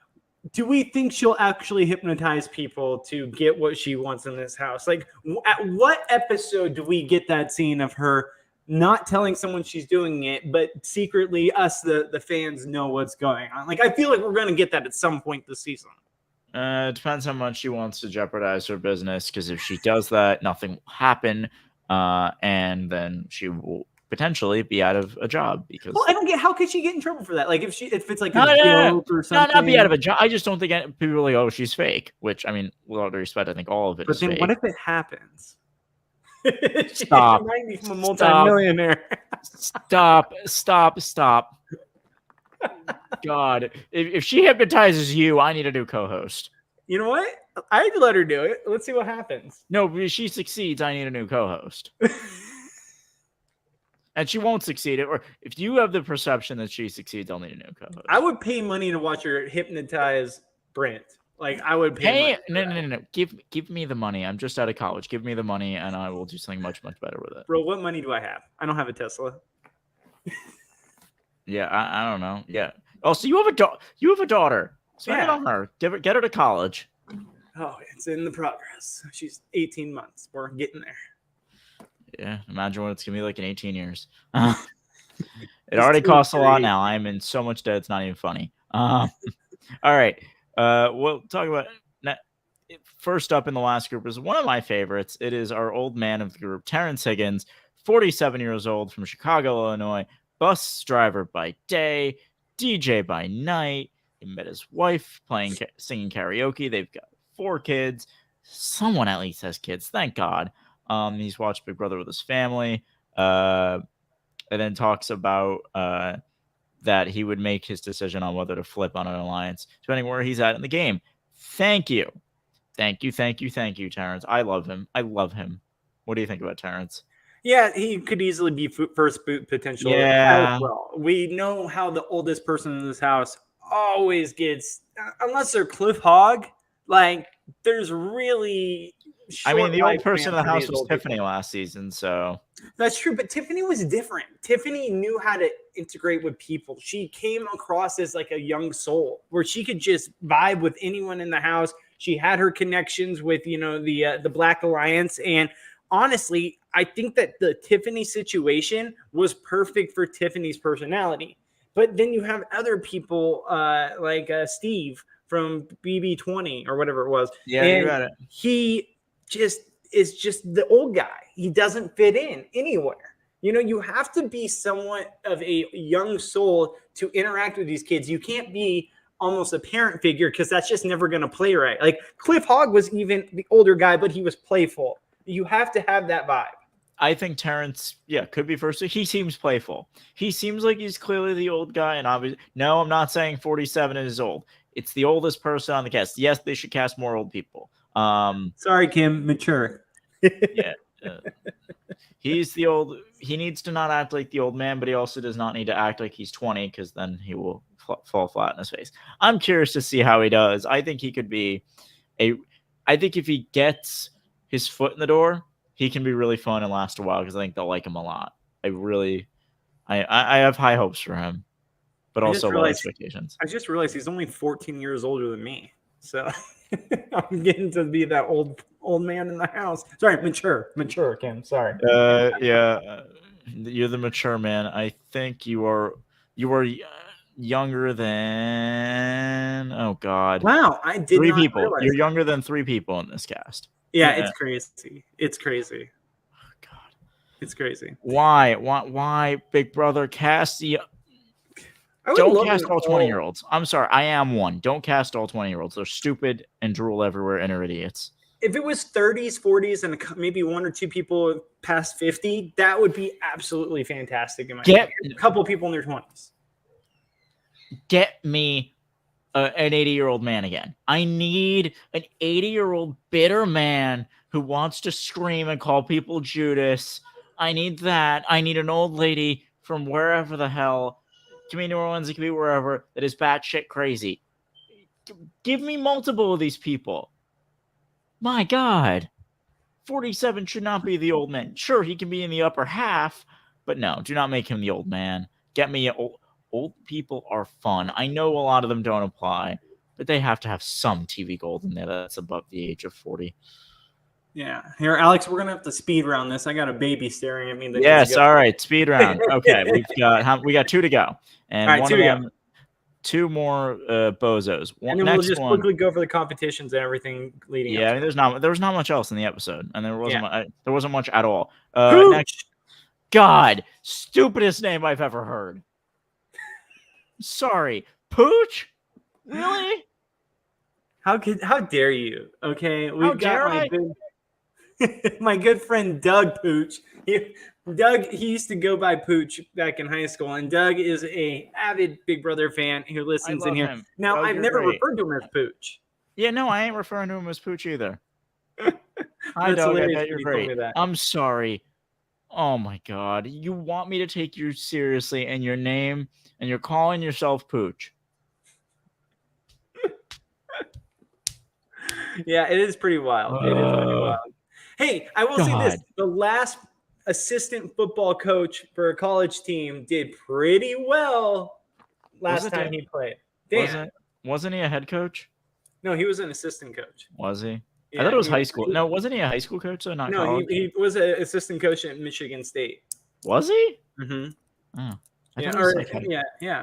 Do we think she'll actually hypnotize people to get what she wants in this house? Like, at what episode do we get that scene of her not telling someone she's doing it, but secretly us, the fans, know what's going on? Like, I feel like we're going to get that at some point this season. It depends how much she wants to jeopardize her business, because if she does that, nothing will happen, and then she will potentially be out of a job because. Well, I don't get how could she get in trouble for that? Like if it's like No, a joke or something. not be out of a job. I just don't think people are like, oh, she's fake. Which I mean, with all due respect, I think all of it But is then fake. what if it happens? Stop. She might become a multi-millionaire. Stop. God, if she hypnotizes you, I need a new co-host. You know what? I'd let her do it. Let's see what happens. No, if she succeeds, I need a new co-host. And she won't succeed. Or if you have the perception that she succeeds, I'll need a new co-host. I would pay money to watch her hypnotize Brent. Like I would pay. No. Give me the money. I'm just out of college. Give me the money, and I will do something much better with it. Bro, what money do I have? I don't have a Tesla. Yeah, I don't know. Yeah. Oh, so you have a daughter. Spend it on her. Get her to college. Oh, it's in the progress. She's 18 months. We're getting there. Yeah, imagine what it's gonna be like in 18 years. It already costs a lot now. I'm in so much debt. It's not even funny. All right. We'll talk about first up in the last group is one of my favorites. It is our old man of the group, Terrence Higgins, 47 years old from Chicago, Illinois. Bus driver by day, DJ by night. He met his wife singing karaoke. They've got 4 kids. Someone at least has kids. Thank God. He's watched Big Brother with his family. And then talks about that he would make his decision on whether to flip on an alliance, depending where he's at in the game. Thank you, Terrence. I love him. What do you think about Terrence? Yeah, he could easily be first boot potential. Yeah. As well. We know how the oldest person in this house always gets, unless they're Cliff Hogg, like there's really. I mean, the old person in the house was Tiffany last season, so. That's true, but Tiffany was different. Tiffany knew how to integrate with people. She came across as like a young soul where she could just vibe with anyone in the house. She had her connections with, the Black Alliance. And honestly, I think that the Tiffany situation was perfect for Tiffany's personality. But then you have other people like Steve from BB20 or whatever it was. Yeah, you got it. He is just the old guy. He doesn't fit in anywhere. You have to be somewhat of a young soul to interact with these kids. You can't be almost a parent figure because that's just never going to play right. Like Cliff Hogg was even the older guy, but he was playful. You have to have that vibe. I think Terrence, could be first. He seems playful. He seems like he's clearly the old guy. And obviously, no, I'm not saying 47 is old. It's the oldest person on the cast. Yes, they should cast more old people. Sorry, Kim, mature. He's the old. He needs to not act like the old man, but he also does not need to act like he's 20 because then he will fall flat in his face. I'm curious to see how he does. I think he could be I think if he gets his foot in the door, he can be really fun and last a while because I think they'll like him a lot. I have high hopes for him, but also low expectations. I just realized he's only 14 years older than me, so I'm getting to be that old man in the house. Sorry, mature, Kim. Sorry. You're the mature man. I think you are younger than. Oh God! Wow, I did 3 not people. realize You're that. younger than 3 people in this cast. Yeah, it's crazy. It's crazy. Oh God, it's crazy. Why, Big Brother cast the. Don't cast all 20-year-olds. I'm sorry, I am one. Don't cast all 20-year-olds. They're stupid and drool everywhere and are idiots. If it was 30s, 40s, and maybe 1 or 2 people past 50, that would be absolutely fantastic. In my opinion. A couple people in their 20s. Get me an 80-year-old man again. I need an 80-year-old bitter man who wants to scream and call people Judas. I need that. I need an old lady from wherever the hell. It can be New Orleans, it can be wherever, that is batshit crazy. Give me multiple of these people. My God. 47 should not be the old man. Sure, he can be in the upper half, but no, do not make him the old man. Get me old people are fun. I know a lot of them don't apply, but they have to have some TV gold in there that's above the age of 40. Yeah. Here, Alex, we're going to have to speed round this. I got a baby staring at me. Yes, all right. Speed round. Okay, we got 2 to go. And all right, one of them, 2 more bozos. And then we'll just quickly go over the competitions and everything leading up. Yeah, I mean, there was not much else in the episode, and there wasn't much at all. Next, God, stupidest name I've ever heard. Sorry, Pooch? Really? How dare you? Okay, How we've got dare my I? good my good friend Doug Pooch. Doug, he used to go by Pooch back in high school, and Doug is a avid Big Brother fan who listens in love here. him. Now, Doug, I've you're never great. referred to him as Pooch. Yeah, no, I ain't referring to him as Pooch either. Hi, That's Doug. I hilarious bet that you're you told great. me that. I'm sorry. Oh my God. You want me to take you seriously and your name, and you're calling yourself Pooch. Yeah, it is pretty wild. It is pretty wild. Hey, I will say this. God. The last assistant football coach for a college team did pretty well last time he played. Dan. Wasn't he a head coach? No, he was an assistant coach. Was he? Yeah, I thought it was high school. No, wasn't he a high school coach? So not No, college? he was an assistant coach at Michigan State. Was he? Mm-hmm. Oh. Yeah, it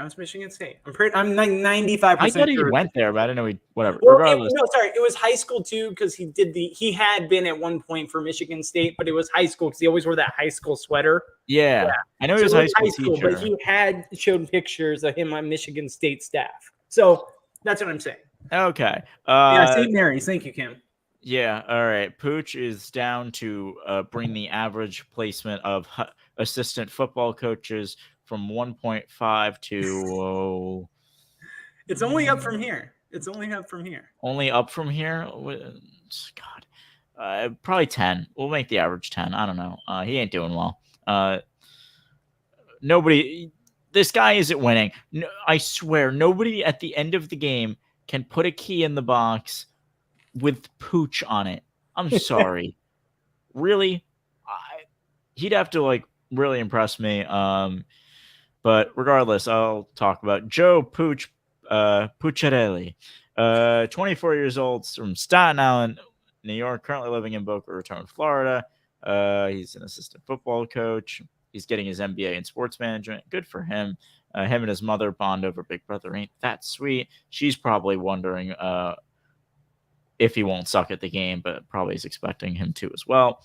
was Michigan State. I'm like 95%. I thought he sure. went there, but I didn't know he. Whatever. Well, Regardless. it was high school too because he had been at one point for Michigan State, but it was high school because he always wore that high school sweater. Yeah. I know he was it high school teacher. but he had shown pictures of him on Michigan State staff. So that's what I'm saying. Okay. St. Mary's. Thank you, Kim. Yeah. All right. Pooch is down to bring the average placement of assistant football coaches from 1.5 to. It's only up from here. Only up from here? God. Probably 10. We'll make the average 10. I don't know. He ain't doing well. Nobody. This guy isn't winning. No, I swear, nobody at the end of the game can put a key in the box with Pooch on it. I'm sorry. Really? He'd have to really impress me. But regardless, I'll talk about Joe Pucciarelli, 24 years old, from Staten Island, New York, currently living in Boca Raton, Florida. He's an assistant football coach. He's getting his MBA in sports management. Good for him. Him and his mother bond over Big Brother. Ain't that sweet? She's probably wondering if he won't suck at the game, but probably is expecting him to as well.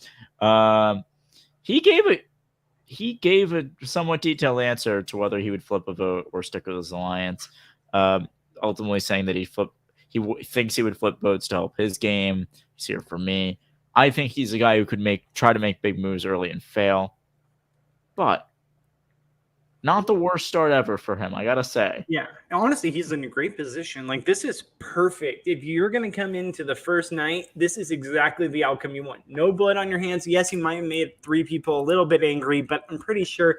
He gave a somewhat detailed answer to whether he would flip a vote or stick with his alliance. Ultimately saying that he thinks he would flip votes to help his game. He's here for me. I think he's a guy who could try to make big moves early and fail. But not the worst start ever for him, I gotta say. Yeah, honestly, he's in a great position. This is perfect. If you're going to come into the first night, this is exactly the outcome you want. No blood on your hands. Yes, he might have made 3 people a little bit angry, but I'm pretty sure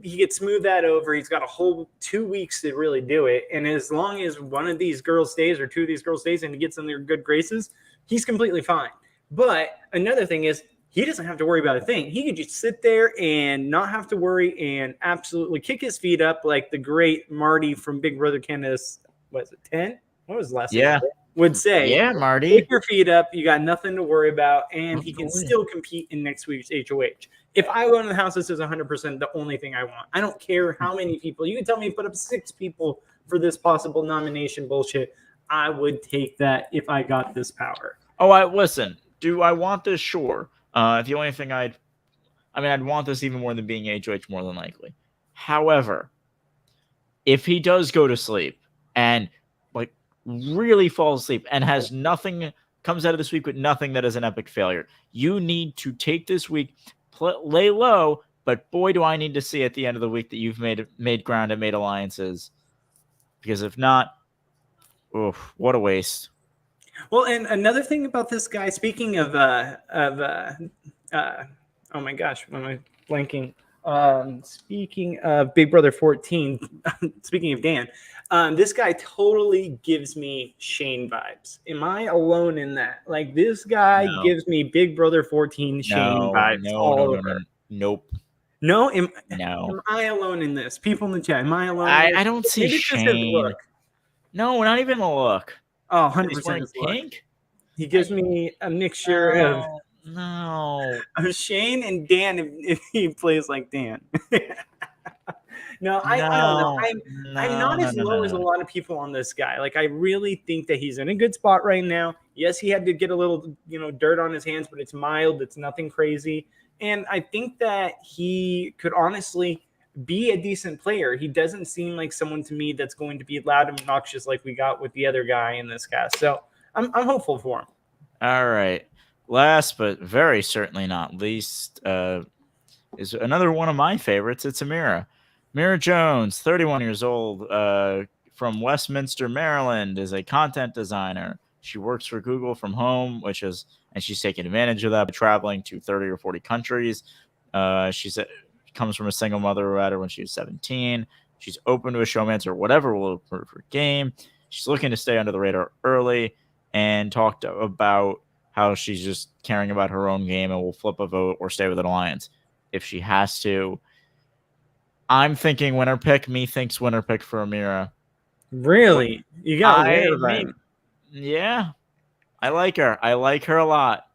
he could smooth that over. He's got a whole 2 weeks to really do it. And as long as one of these girls stays or 2 of these girls stays and he gets in their good graces, he's completely fine. But another thing is, he doesn't have to worry about a thing. He could just sit there and not have to worry and absolutely kick his feet up like the great Marty from Big Brother Canada's, what is it, 10? What was the last name? Would say. Yeah, Marty. Kick your feet up. You got nothing to worry about. And he can still compete in next week's HOH. If I go in the house, this is 100% the only thing I want. I don't care how many people. You can tell me put up 6 people for this possible nomination bullshit. I would take that if I got this power. Listen. Do I want this? Sure. The only thing I'd want this even more than being HOH, more than likely. However, if he does go to sleep and really falls asleep and has nothing, comes out of this week with nothing that is an epic failure, you need to take this week, lay low. But boy, do I need to see at the end of the week that you've made ground and made alliances. Because if not, what a waste. Well, and another thing about this guy, speaking of oh my gosh, when am I blanking? Speaking of Big Brother 14, speaking of Dan, this guy totally gives me Shane vibes. Am I alone in that? This guy gives me Big Brother 14 Shane vibes all over. Nope. No? Am I alone in this? People in the chat, am I alone? I don't see Shane. No, not even a look. Oh, 100% pink. He gives me a mixture of Shane and Dan if he plays like Dan. I don't know. I'm not as low as a lot of people on this guy. I really think that he's in a good spot right now. Yes, he had to get a little, dirt on his hands, but it's mild. It's nothing crazy. And I think that he could honestly be a decent player. He doesn't seem like someone to me that's going to be loud and obnoxious like we got with the other guy in this cast. So I'm hopeful for him. All right. Last but very certainly not least is another one of my favorites. It's Amira. Amira Jones, 31 years old, from Westminster, Maryland, is a content designer. She works for Google from home, and she's taking advantage of that by traveling to 30 or 40 countries. She comes from a single mother who had her when she was 17. She's open to a showmance or whatever will work for game. She's looking to stay under the radar early, and talked about how she's just caring about her own game and will flip a vote or stay with an alliance if she has to. I'm thinking winner pick. Me thinks winner pick for Amira. Really? You got weird. Yeah. I like her. I like her a lot.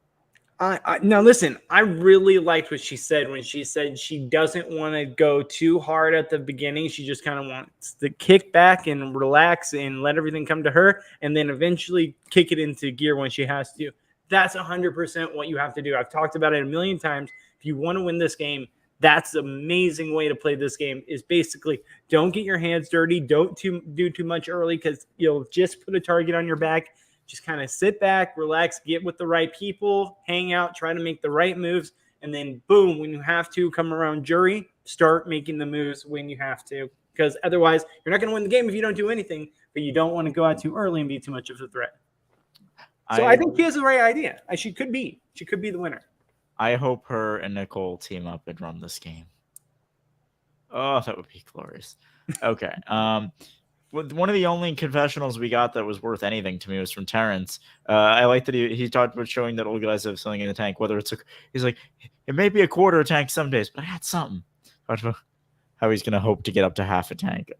Now listen, I really liked what she said when she said she doesn't want to go too hard at the beginning. She just kind of wants to kick back and relax and let everything come to her, and then eventually kick it into gear when she has to. That's 100% what you have to do. I've talked about it a million times. If you want to win this game, that's an amazing way to play this game, is basically don't get your hands dirty. Don't do too much early, because you'll just put a target on your back. Just kind of sit back, relax, get with the right people, hang out, try to make the right moves, and then boom, when you have to come around jury, start making the moves when you have to, because otherwise you're not going to win the game if you don't do anything, but you don't want to go out too early and be too much of a threat. So I think she has the right idea. She could be the winner. I hope her and Nicole team up and run this game. Oh, that would be glorious. Okay. One of the only confessionals we got that was worth anything to me was from Terrence. I like that he talked about showing that old guys have something in the tank. Whether he's like, it may be a quarter tank some days, but I had something. Talked about how he's going to hope to get up to half a tank.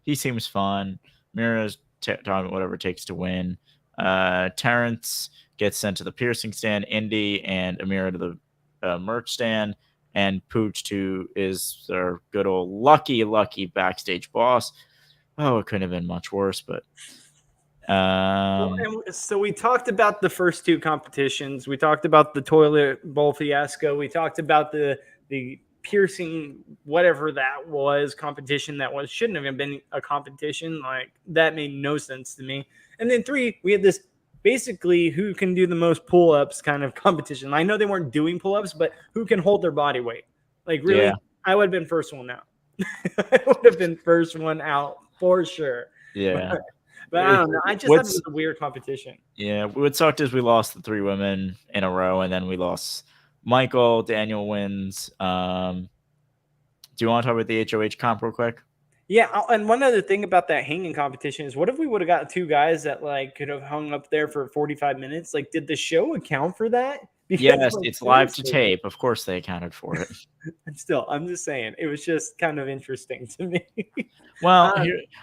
He seems fun. Mira's talking about whatever it takes to win. Terrence gets sent to the piercing stand. Indy and Amira to the merch stand. And Pooch is their good old lucky backstage boss. Oh, it couldn't have been much worse, but so we talked about the first two competitions. We talked about the toilet bowl fiasco. We talked about the piercing, whatever that was, competition that shouldn't have been a competition. Like, that made no sense to me. And then 3, we had this basically who can do the most pull-ups kind of competition. I know they weren't doing pull-ups, but who can hold their body weight? Like, really, yeah. I would have been first one out. I would have been first one out for sure. Yeah. But I don't know. I just thought it was a weird competition. Yeah. What sucked is we lost the 3 women in a row, and then we lost Michael. Daniel wins. Do you want to talk about the HOH comp real quick? Yeah, and one other thing about that hanging competition is, what if we would have got 2 guys that could have hung up there for 45 minutes? Did the show account for that? Because, yes, it's live to tape. Of course they accounted for it. Still, I'm just saying, it was just kind of interesting to me. Well,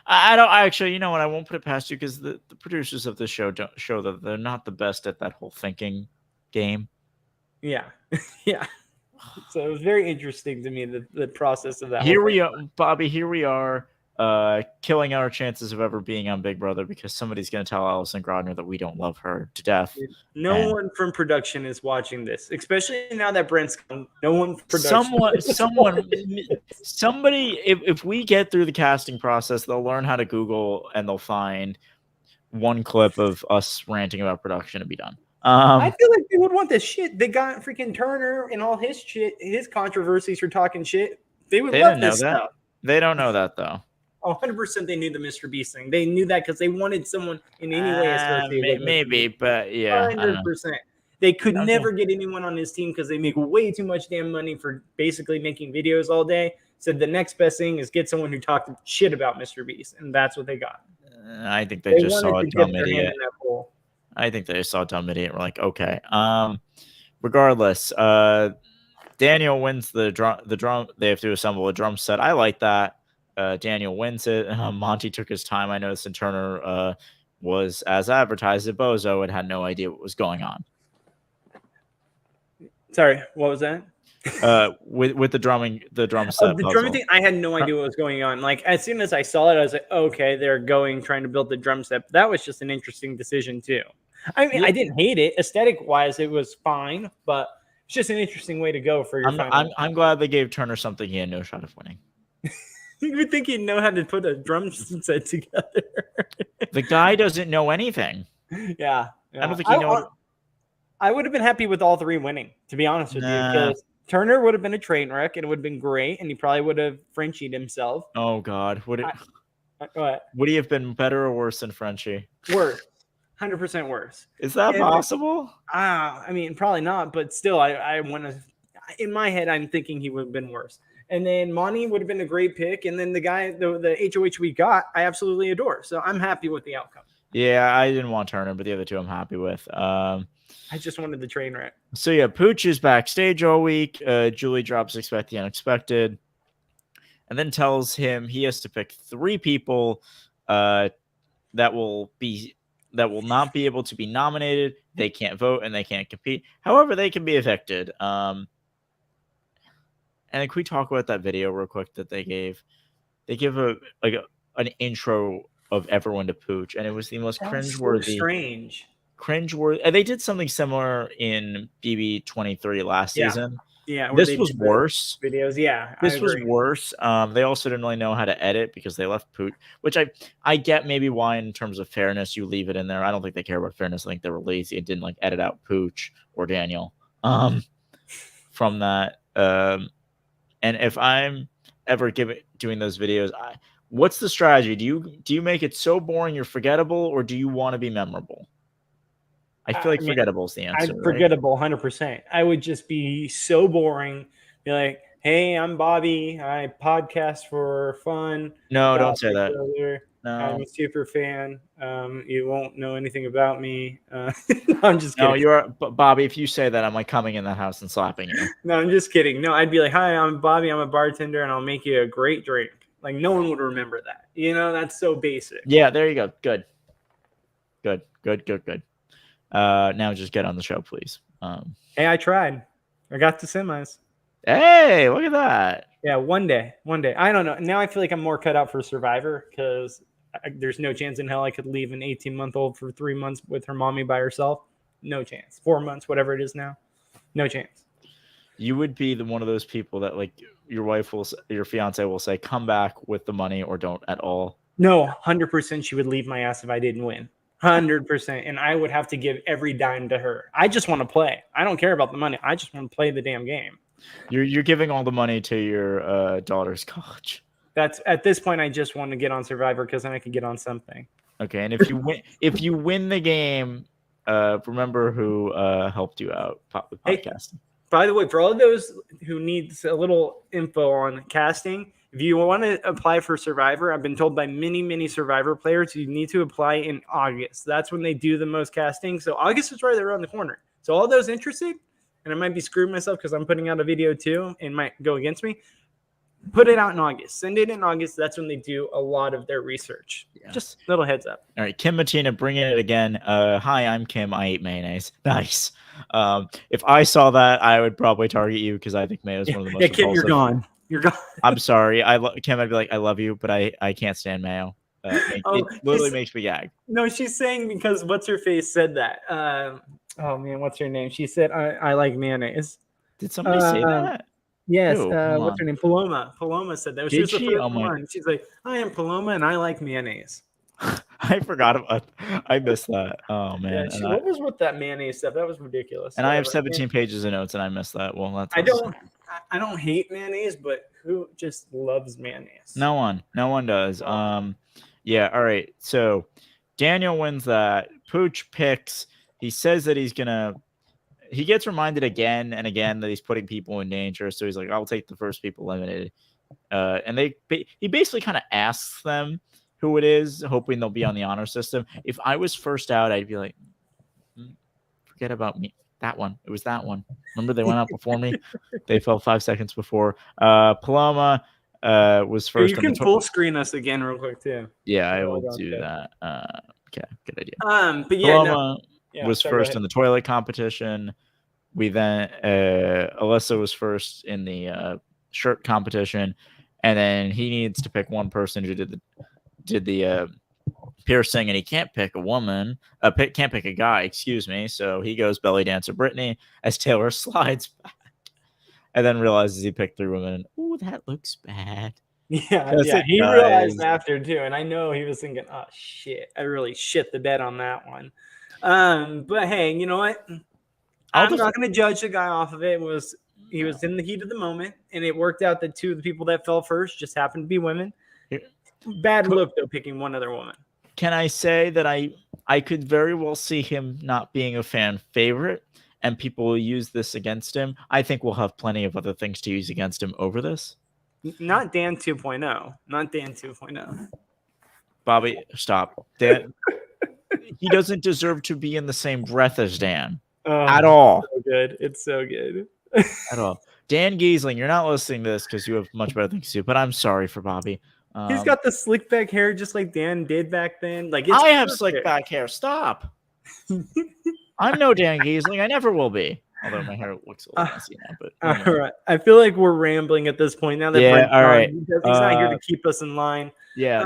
I don't actually, you know what? I won't put it past you, because the producers of the show don't show that they're not the best at that whole thinking game. Yeah. Yeah. So it was very interesting to me, the process of that. Here we are, Bobby. Here we are, killing our chances of ever being on Big Brother, because somebody's going to tell Allison Grodner that we don't love her to death. No one from production is watching this, especially now that Brent's gone. No one from production. Somebody. If we get through the casting process, they'll learn how to Google and they'll find one clip of us ranting about production and be done. I feel like they would want this shit. They got freaking Turner and all his shit, his controversies for talking shit. They would love this stuff. They don't know that, though. 100% they knew the Mr. Beast thing. They knew that because they wanted someone in any way associated. Maybe, but yeah. 100%. They could never get anyone on his team because they make way too much damn money for basically making videos all day. So the next best thing is get someone who talked shit about Mr. Beast, and that's what they got. I think they just saw a dumb idiot. I think they saw a dumb idiot. We're like, okay. Regardless, Daniel wins the drum. They have to assemble a drum set. I like that. Daniel wins it. Monty took his time. I noticed, and Turner was, as advertised, a bozo and had no idea what was going on. Sorry, what was that? With the drumming, the drum set. The drumming thing, I had no idea what was going on. As soon as I saw it, I was like, okay, they're trying to build the drum set. That was just an interesting decision too. I mean, I didn't hate it. Aesthetic wise, it was fine, but just an interesting way to go for your final. I'm glad they gave Turner something he had no shot of winning. You would think he'd know how to put a drum set together. The guy doesn't know anything. Yeah. I don't think he knows. I would have been happy with all three winning, to be honest with you, because Turner would have been a train wreck and it would have been great, and he probably would have Frenchied himself. Oh God, would he have been better or worse than Frenchie? Worse, 100% worse. Is that possible? I mean, probably not, but still, I want to. In my head, I'm thinking he would have been worse. And then Monty would have been a great pick, and then the guy, the HOH we got, I absolutely adore. So I'm happy with the outcome. Yeah, I didn't want Turner, but the other two I'm happy with. I just wanted the train wreck. So yeah, Pooch is backstage all week. Julie drops Expect the Unexpected, and then tells him he has to pick 3 people that will not be able to be nominated. They can't vote and they can't compete. However, they can be evicted. And can we talk about that video real quick that they gave? They give an intro of everyone to Pooch, and it was the most cringeworthy. So strange. Cringeworthy. And they did something similar in BB23 last season. Yeah, this was worse. Videos, yeah. This was worse. They also didn't really know how to edit because they left Pooch, which I get maybe why in terms of fairness you leave it in there. I don't think they care about fairness. I think they were lazy and didn't edit out Pooch or Daniel from that. And if I'm ever doing those videos, what's the strategy? Do you make it so boring you're forgettable, or do you want to be memorable? I feel like forgettable is the answer. I'm forgettable 100%. I would just be so boring. Be like, hey, I'm Bobby. I podcast for fun. No, don't say that. No. I'm a super fan. You won't know anything about me. I'm just kidding. No, you are, Bobby. If you say that, I'm coming in that house and slapping you. No, I'm just kidding. No, I'd be like, hi, I'm Bobby. I'm a bartender, and I'll make you a great drink. Like, no one would remember that. That's so basic. Yeah, there you go. Good. Now just get on the show, please. Hey, I tried. I got to semis. Hey, look at that. Yeah, one day. I don't know. Now I feel like I'm more cut out for Survivor because there's no chance in hell I could leave an 18-month-old for 3 months with her mommy by herself. No chance. 4 months, whatever it is now. No chance. You would be one of those people that your fiance will say, come back with the money or don't at all. No, 100% she would leave my ass if I didn't win. 100%. And I would have to give every dime to her. I just want to play. I don't care about the money. I just want to play the damn game. You're giving all the money to your daughter's college. That's at this point. I just want to get on Survivor because then I can get on something. Okay, and if you win the game, remember who helped you out with podcasting. Hey, by the way, for all of those who need a little info on casting, if you want to apply for Survivor, I've been told by many Survivor players you need to apply in August. That's when they do the most casting. So August is right around the corner. So all those interested, and I might be screwing myself because I'm putting out a video too and might go against me, put it out in August. Send it in August. That's when they do a lot of their research. Yeah. Just little heads up. All right, Kim Matina, bring it again. Hi, I'm Kim. I eat mayonnaise. Nice. If I saw that, I would probably target you because I think mayo is one of the most Kim, repulsive. you're gone. You're gone. I'm sorry. Kim, I'd be like, I love you, but I can't stand mayo. It literally makes me gag. No, she's saying because what's her face said that. Oh man, what's her name? She said I like mayonnaise. Did somebody say that? Yes. What's her name? Paloma. Paloma said that. She was the first one. She's like, I am Paloma and I like mayonnaise. I forgot about. I missed that. Oh man. Yeah, what was with that mayonnaise stuff? That was ridoculous. And I have 17 pages of notes, and I missed that. Well, that's. I don't hate mayonnaise, but who just loves mayonnaise? No one does. Yeah. All right. So Daniel wins that. Pooch picks. He says that he gets reminded again and again that he's putting people in danger. So he's like, I'll take the first people eliminated. And he basically kind of asks them who it is, hoping they'll be on the honor system. If I was first out, I'd be like, forget about me. That one. It was that one. Remember they went out before me? They fell 5 seconds before. Paloma was first. You can full screen us again real quick too. Yeah, I will do that. Okay, good idea. But yeah, Paloma was first in the toilet competition. We then Alyssa was first in the shirt competition, and then he needs to pick one person who did the piercing, and he can't pick a woman. Can't pick a guy. Excuse me. So he goes belly dancer Brittany as Taylor slides back, and then realizes he picked 3 women. Ooh, that looks bad. Yeah, Yes, yeah. it He does. realized after too, and I know he was thinking, "Oh shit, I really shit the bed on that one." But hey, you know what? I'm not going to judge the guy off of it. He was in the heat of the moment, and it worked out that 2 of the people that fell first just happened to be women. Bad look though, picking one other woman. Can I say that I could very well see him not being a fan favorite, and people will use this against him. I think we'll have plenty of other things to use against him over this. Not Dan 2.0. Not Dan 2.0. Bobby, stop. Dan, he doesn't deserve to be in the same breath as Dan. At all. So good. It's so good. At all. Dan Giesling, you're not listening to this because you have much better things to do, but I'm sorry for Bobby. He's got the slick back hair just like Dan did back then. Like I have slick back hair. Stop. I'm no Dan Giesling. I never will be. Although my hair looks a little messy now. But all right. I feel like we're rambling at this point now that Brent's all right. He's not here to keep us in line. Yeah.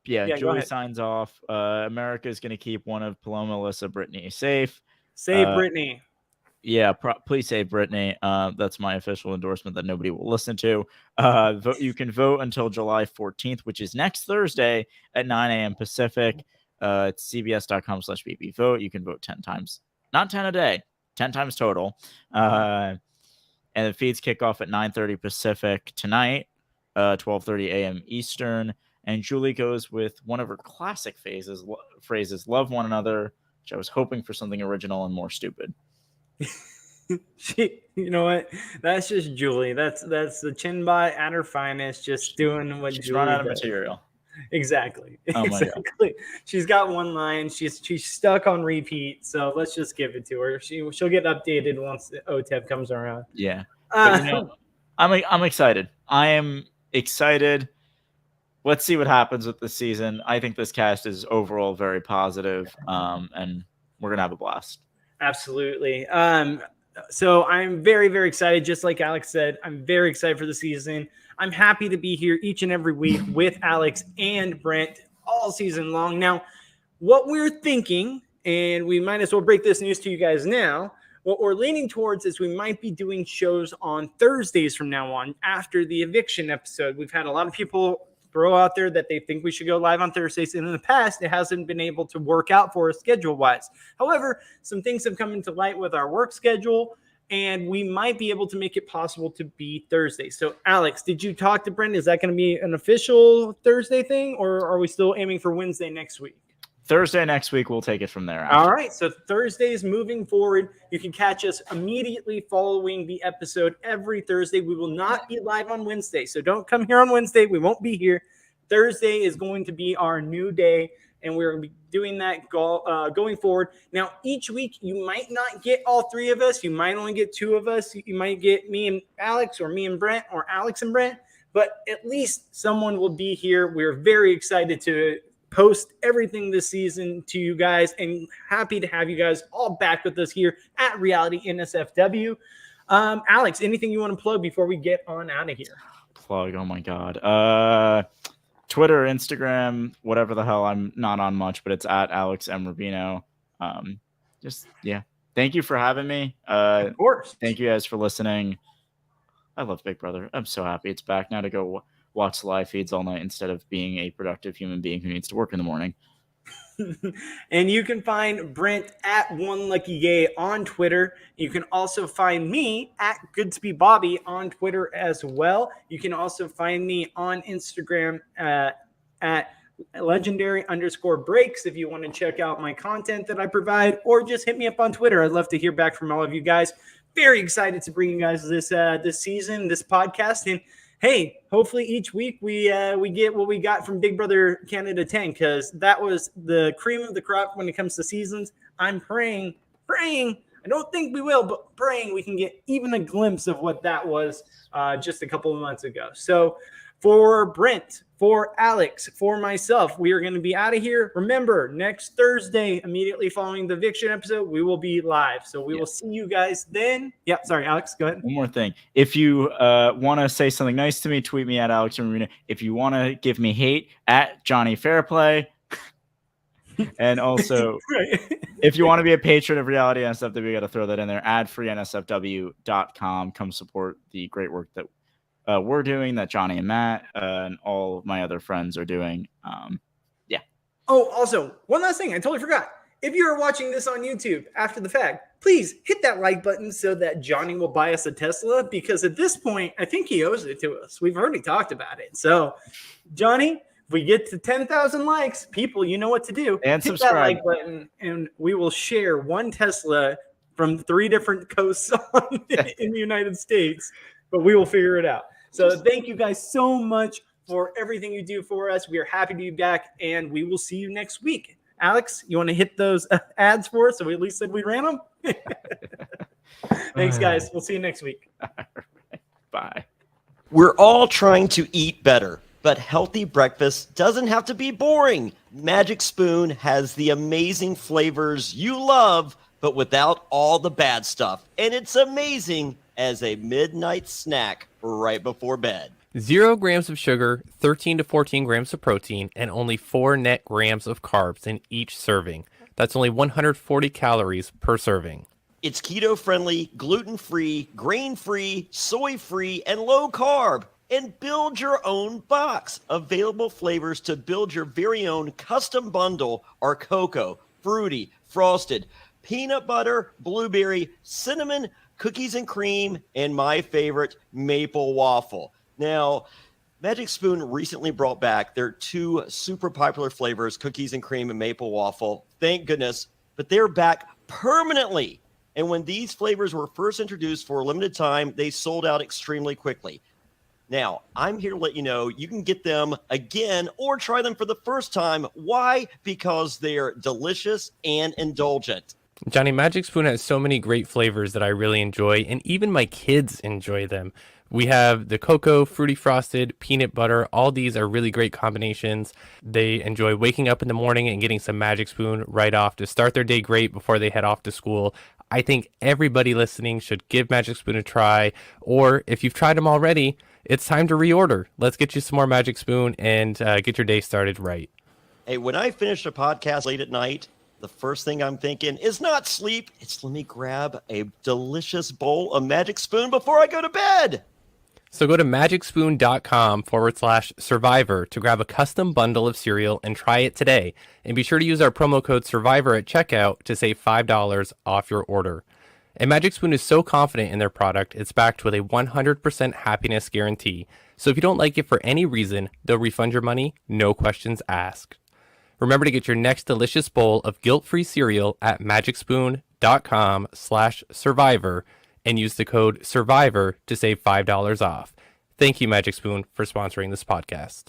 Yeah, Julie signs off. America is going to keep one of Paloma, Alyssa, Brittany safe. Save Brittany. Yeah, please save Brittany. That's my official endorsement that nobody will listen to. You can vote until July 14th, which is next Thursday at 9 a.m. Pacific. It's cbs.com/bb vote. You can vote 10 times. Not 10 a day, 10 times total. And the feeds kick off at 9:30 Pacific tonight, 12:30 a.m. Eastern. And Julie goes with one of her classic phrases, love one another, which I was hoping for something original and more stupid. You know what? That's just Julie. That's the chin bot at her finest, just doing what She's Julie run out of does. material. Exactly. Oh my exactly. God. She's got one line. She's stuck on repeat. So let's just give it to her. She'll get updated once the OTEP comes around. Yeah. But, I'm excited. I am excited. Let's see what happens with this season. I think this cast is overall very positive, and we're gonna have a blast. Absolutely. So I'm very, very excited. Just like Alex said, I'm very excited for the season. I'm happy to be here each and every week with Alex and Brent all season long. Now, what we're thinking, and we might as well break this news to you guys now, what we're leaning towards is we might be doing shows on Thursdays from now on after the eviction episode. We've had a lot of people throw out there that they think we should go live on Thursdays. And in the past, it hasn't been able to work out for us schedule-wise. However, some things have come into light with our work schedule, and we might be able to make it possible to be Thursday. So, Alex, did you talk to Brent? Is that going to be an official Thursday thing, or are we still aiming for Wednesday next week? Thursday next week, we'll take it from there. After. All right. So Thursdays moving forward, you can catch us immediately following the episode every Thursday. We will not be live on Wednesday. So don't come here on Wednesday. We won't be here. Thursday is going to be our new day, and we're going to be doing that going forward. Now, each week, you might not get all 3 of us. You might only get 2 of us. You might get me and Alex, or me and Brent, or Alex and Brent, but at least someone will be here. We're very excited to post everything this season to you guys, and happy to have you guys all back with us here at Reality NSFW. Alex, anything you want to plug before we get on out of here? Plug, oh my God. Twitter, Instagram, whatever the hell. I'm not on much, but it's at Alex M. Rubino. Thank you for having me. Of course. Thank you guys for listening. I love Big Brother. I'm so happy it's back now to go watch the live feeds all night instead of being a productive human being who needs to work in the morning. And you can find Brent at OneLuckyGay on Twitter. You can also find me at Goodsby Bobby on Twitter as well. You can also find me on Instagram at legendary_breaks if you want to check out my content that I provide, or just hit me up on Twitter. I'd love to hear back from all of you guys. Very excited to bring you guys this season, this podcast. And hey, hopefully each week we get what we got from Big Brother Canada 10, because that was the cream of the crop when it comes to seasons. I'm praying. I don't think we will, but praying we can get even a glimpse of what that was just a couple of months ago. So for Brent, for Alex, for myself, we are going to be out of here. Remember, next Thursday, immediately following the eviction episode, we will be live. So we will see you guys then. Yeah, sorry, Alex, go ahead. One more thing. If you want to say something nice to me, tweet me at Alex Rubino. If you want to give me hate, at Johnny Fairplay. And also, Right. if you want to be a patron of Reality NSFW, we got to throw that in there. Adfreensfw.com. Come support the great work that we're doing, that Johnny and Matt and all of my other friends are doing. Oh, also, one last thing. I totally forgot. If you are watching this on YouTube after the fact, please hit that like button so that Johnny will buy us a Tesla, because at this point, I think he owes it to us. We've already talked about it. So, Johnny, if we get to 10,000 likes, people, you know what to do. And hit subscribe. that like button, and we will share one Tesla from 3 different coasts in the United States, but we will figure it out. So thank you guys so much for everything you do for us. We are happy to be back, and we will see you next week. Alex, you want to hit those ads for us so we at least said we ran them? Thanks, guys. We'll see you next week. Bye. We're all trying to eat better, but healthy breakfast doesn't have to be boring. Magic Spoon has the amazing flavors you love, but without all the bad stuff. And it's amazing as a midnight snack right before bed. 0 grams of sugar, 13 to 14 grams of protein, and only 4 net grams of carbs in each serving. That's only 140 calories per serving. It's keto-friendly, gluten-free, grain-free, soy-free, and low-carb. And build your own box. Available flavors to build your very own custom bundle are cocoa, fruity, frosted, peanut butter, blueberry, cinnamon, cookies and cream, and my favorite, maple waffle. Now, Magic Spoon recently brought back their 2 super popular flavors, cookies and cream and maple waffle. Thank goodness. But they're back permanently. And when these flavors were first introduced for a limited time, they sold out extremely quickly. Now, I'm here to let you know you can get them again or try them for the first time. Why? Because they're delicious and indulgent. Johnny, Magic Spoon has so many great flavors that I really enjoy, and even my kids enjoy them. We have the cocoa, fruity frosted, peanut butter. All these are really great combinations. They enjoy waking up in the morning and getting some Magic Spoon right off to start their day great before they head off to school. I think everybody listening should give Magic Spoon a try, or if you've tried them already, it's time to reorder. Let's get you some more Magic Spoon and get your day started right. Hey, when I finish a podcast late at night, the first thing I'm thinking is not sleep. It's let me grab a delicious bowl of Magic Spoon before I go to bed. So go to magicspoon.com/survivor to grab a custom bundle of cereal and try it today. And be sure to use our promo code survivor at checkout to save $5 off your order. And Magic Spoon is so confident in their product, it's backed with a 100% happiness guarantee. So if you don't like it for any reason, they'll refund your money, no questions asked. Remember to get your next delicious bowl of guilt-free cereal at magicspoon.com/survivor and use the code SURVIVOR to save $5 off. Thank you, Magic Spoon, for sponsoring this podcast.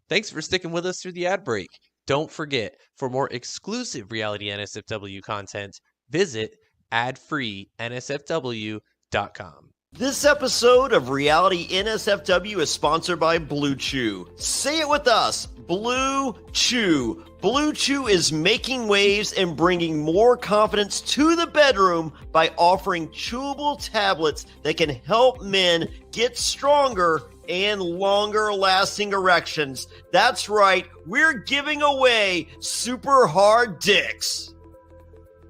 Thanks for sticking with us through the ad break. Don't forget, for more exclusive Reality NSFW content, visit adfreensfw.com. This episode of Reality NSFW is sponsored by Blue Chew. Say it with us, Blue Chew. Blue Chew is making waves and bringing more confidence to the bedroom by offering chewable tablets that can help men get stronger and longer lasting erections. That's right, we're giving away super hard dicks.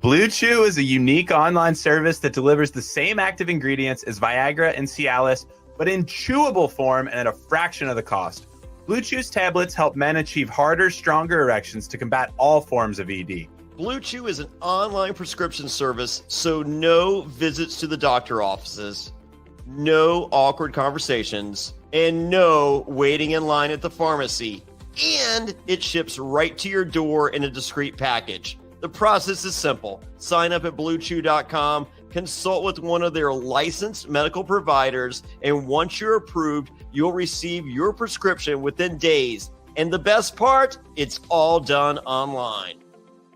Blue Chew is a unique online service that delivers the same active ingredients as Viagra and Cialis, but in chewable form and at a fraction of the cost. Blue Chew's tablets help men achieve harder, stronger erections to combat all forms of ED. Blue Chew is an online prescription service, so no visits to the doctor offices, no awkward conversations, and no waiting in line at the pharmacy. And it ships right to your door in a discreet package. The process is simple. Sign up at BlueChew.com, consult with one of their licensed medical providers, and once you're approved, you'll receive your prescription within days. And the best part, it's all done online.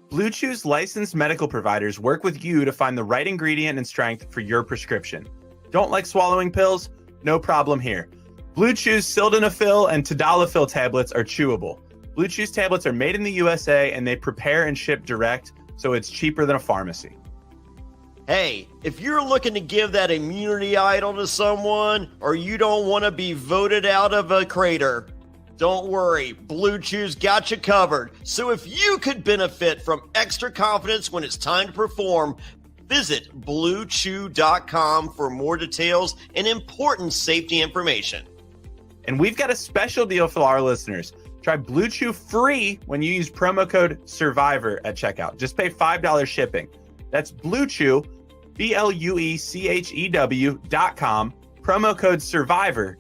Blue Chew's licensed medical providers work with you to find the right ingredient and strength for your prescription. Don't like swallowing pills? No problem here. Blue Chew's sildenafil and tadalafil tablets are chewable. Blue Chew's tablets are made in the USA and they prepare and ship direct, so it's cheaper than a pharmacy. Hey, if you're looking to give that immunity idol to someone, or you don't want to be voted out of a crater, Don't worry, Blue Chew's got you covered. So if you could benefit from extra confidence when it's time to perform, visit BlueChew.com for more details and important safety information. And we've got a special deal for our listeners. Try Blue Chew free when you use promo code SURVIVOR at checkout. Just pay $5 shipping. That's Blue Chew, BlueChew.com, promo code SURVIVOR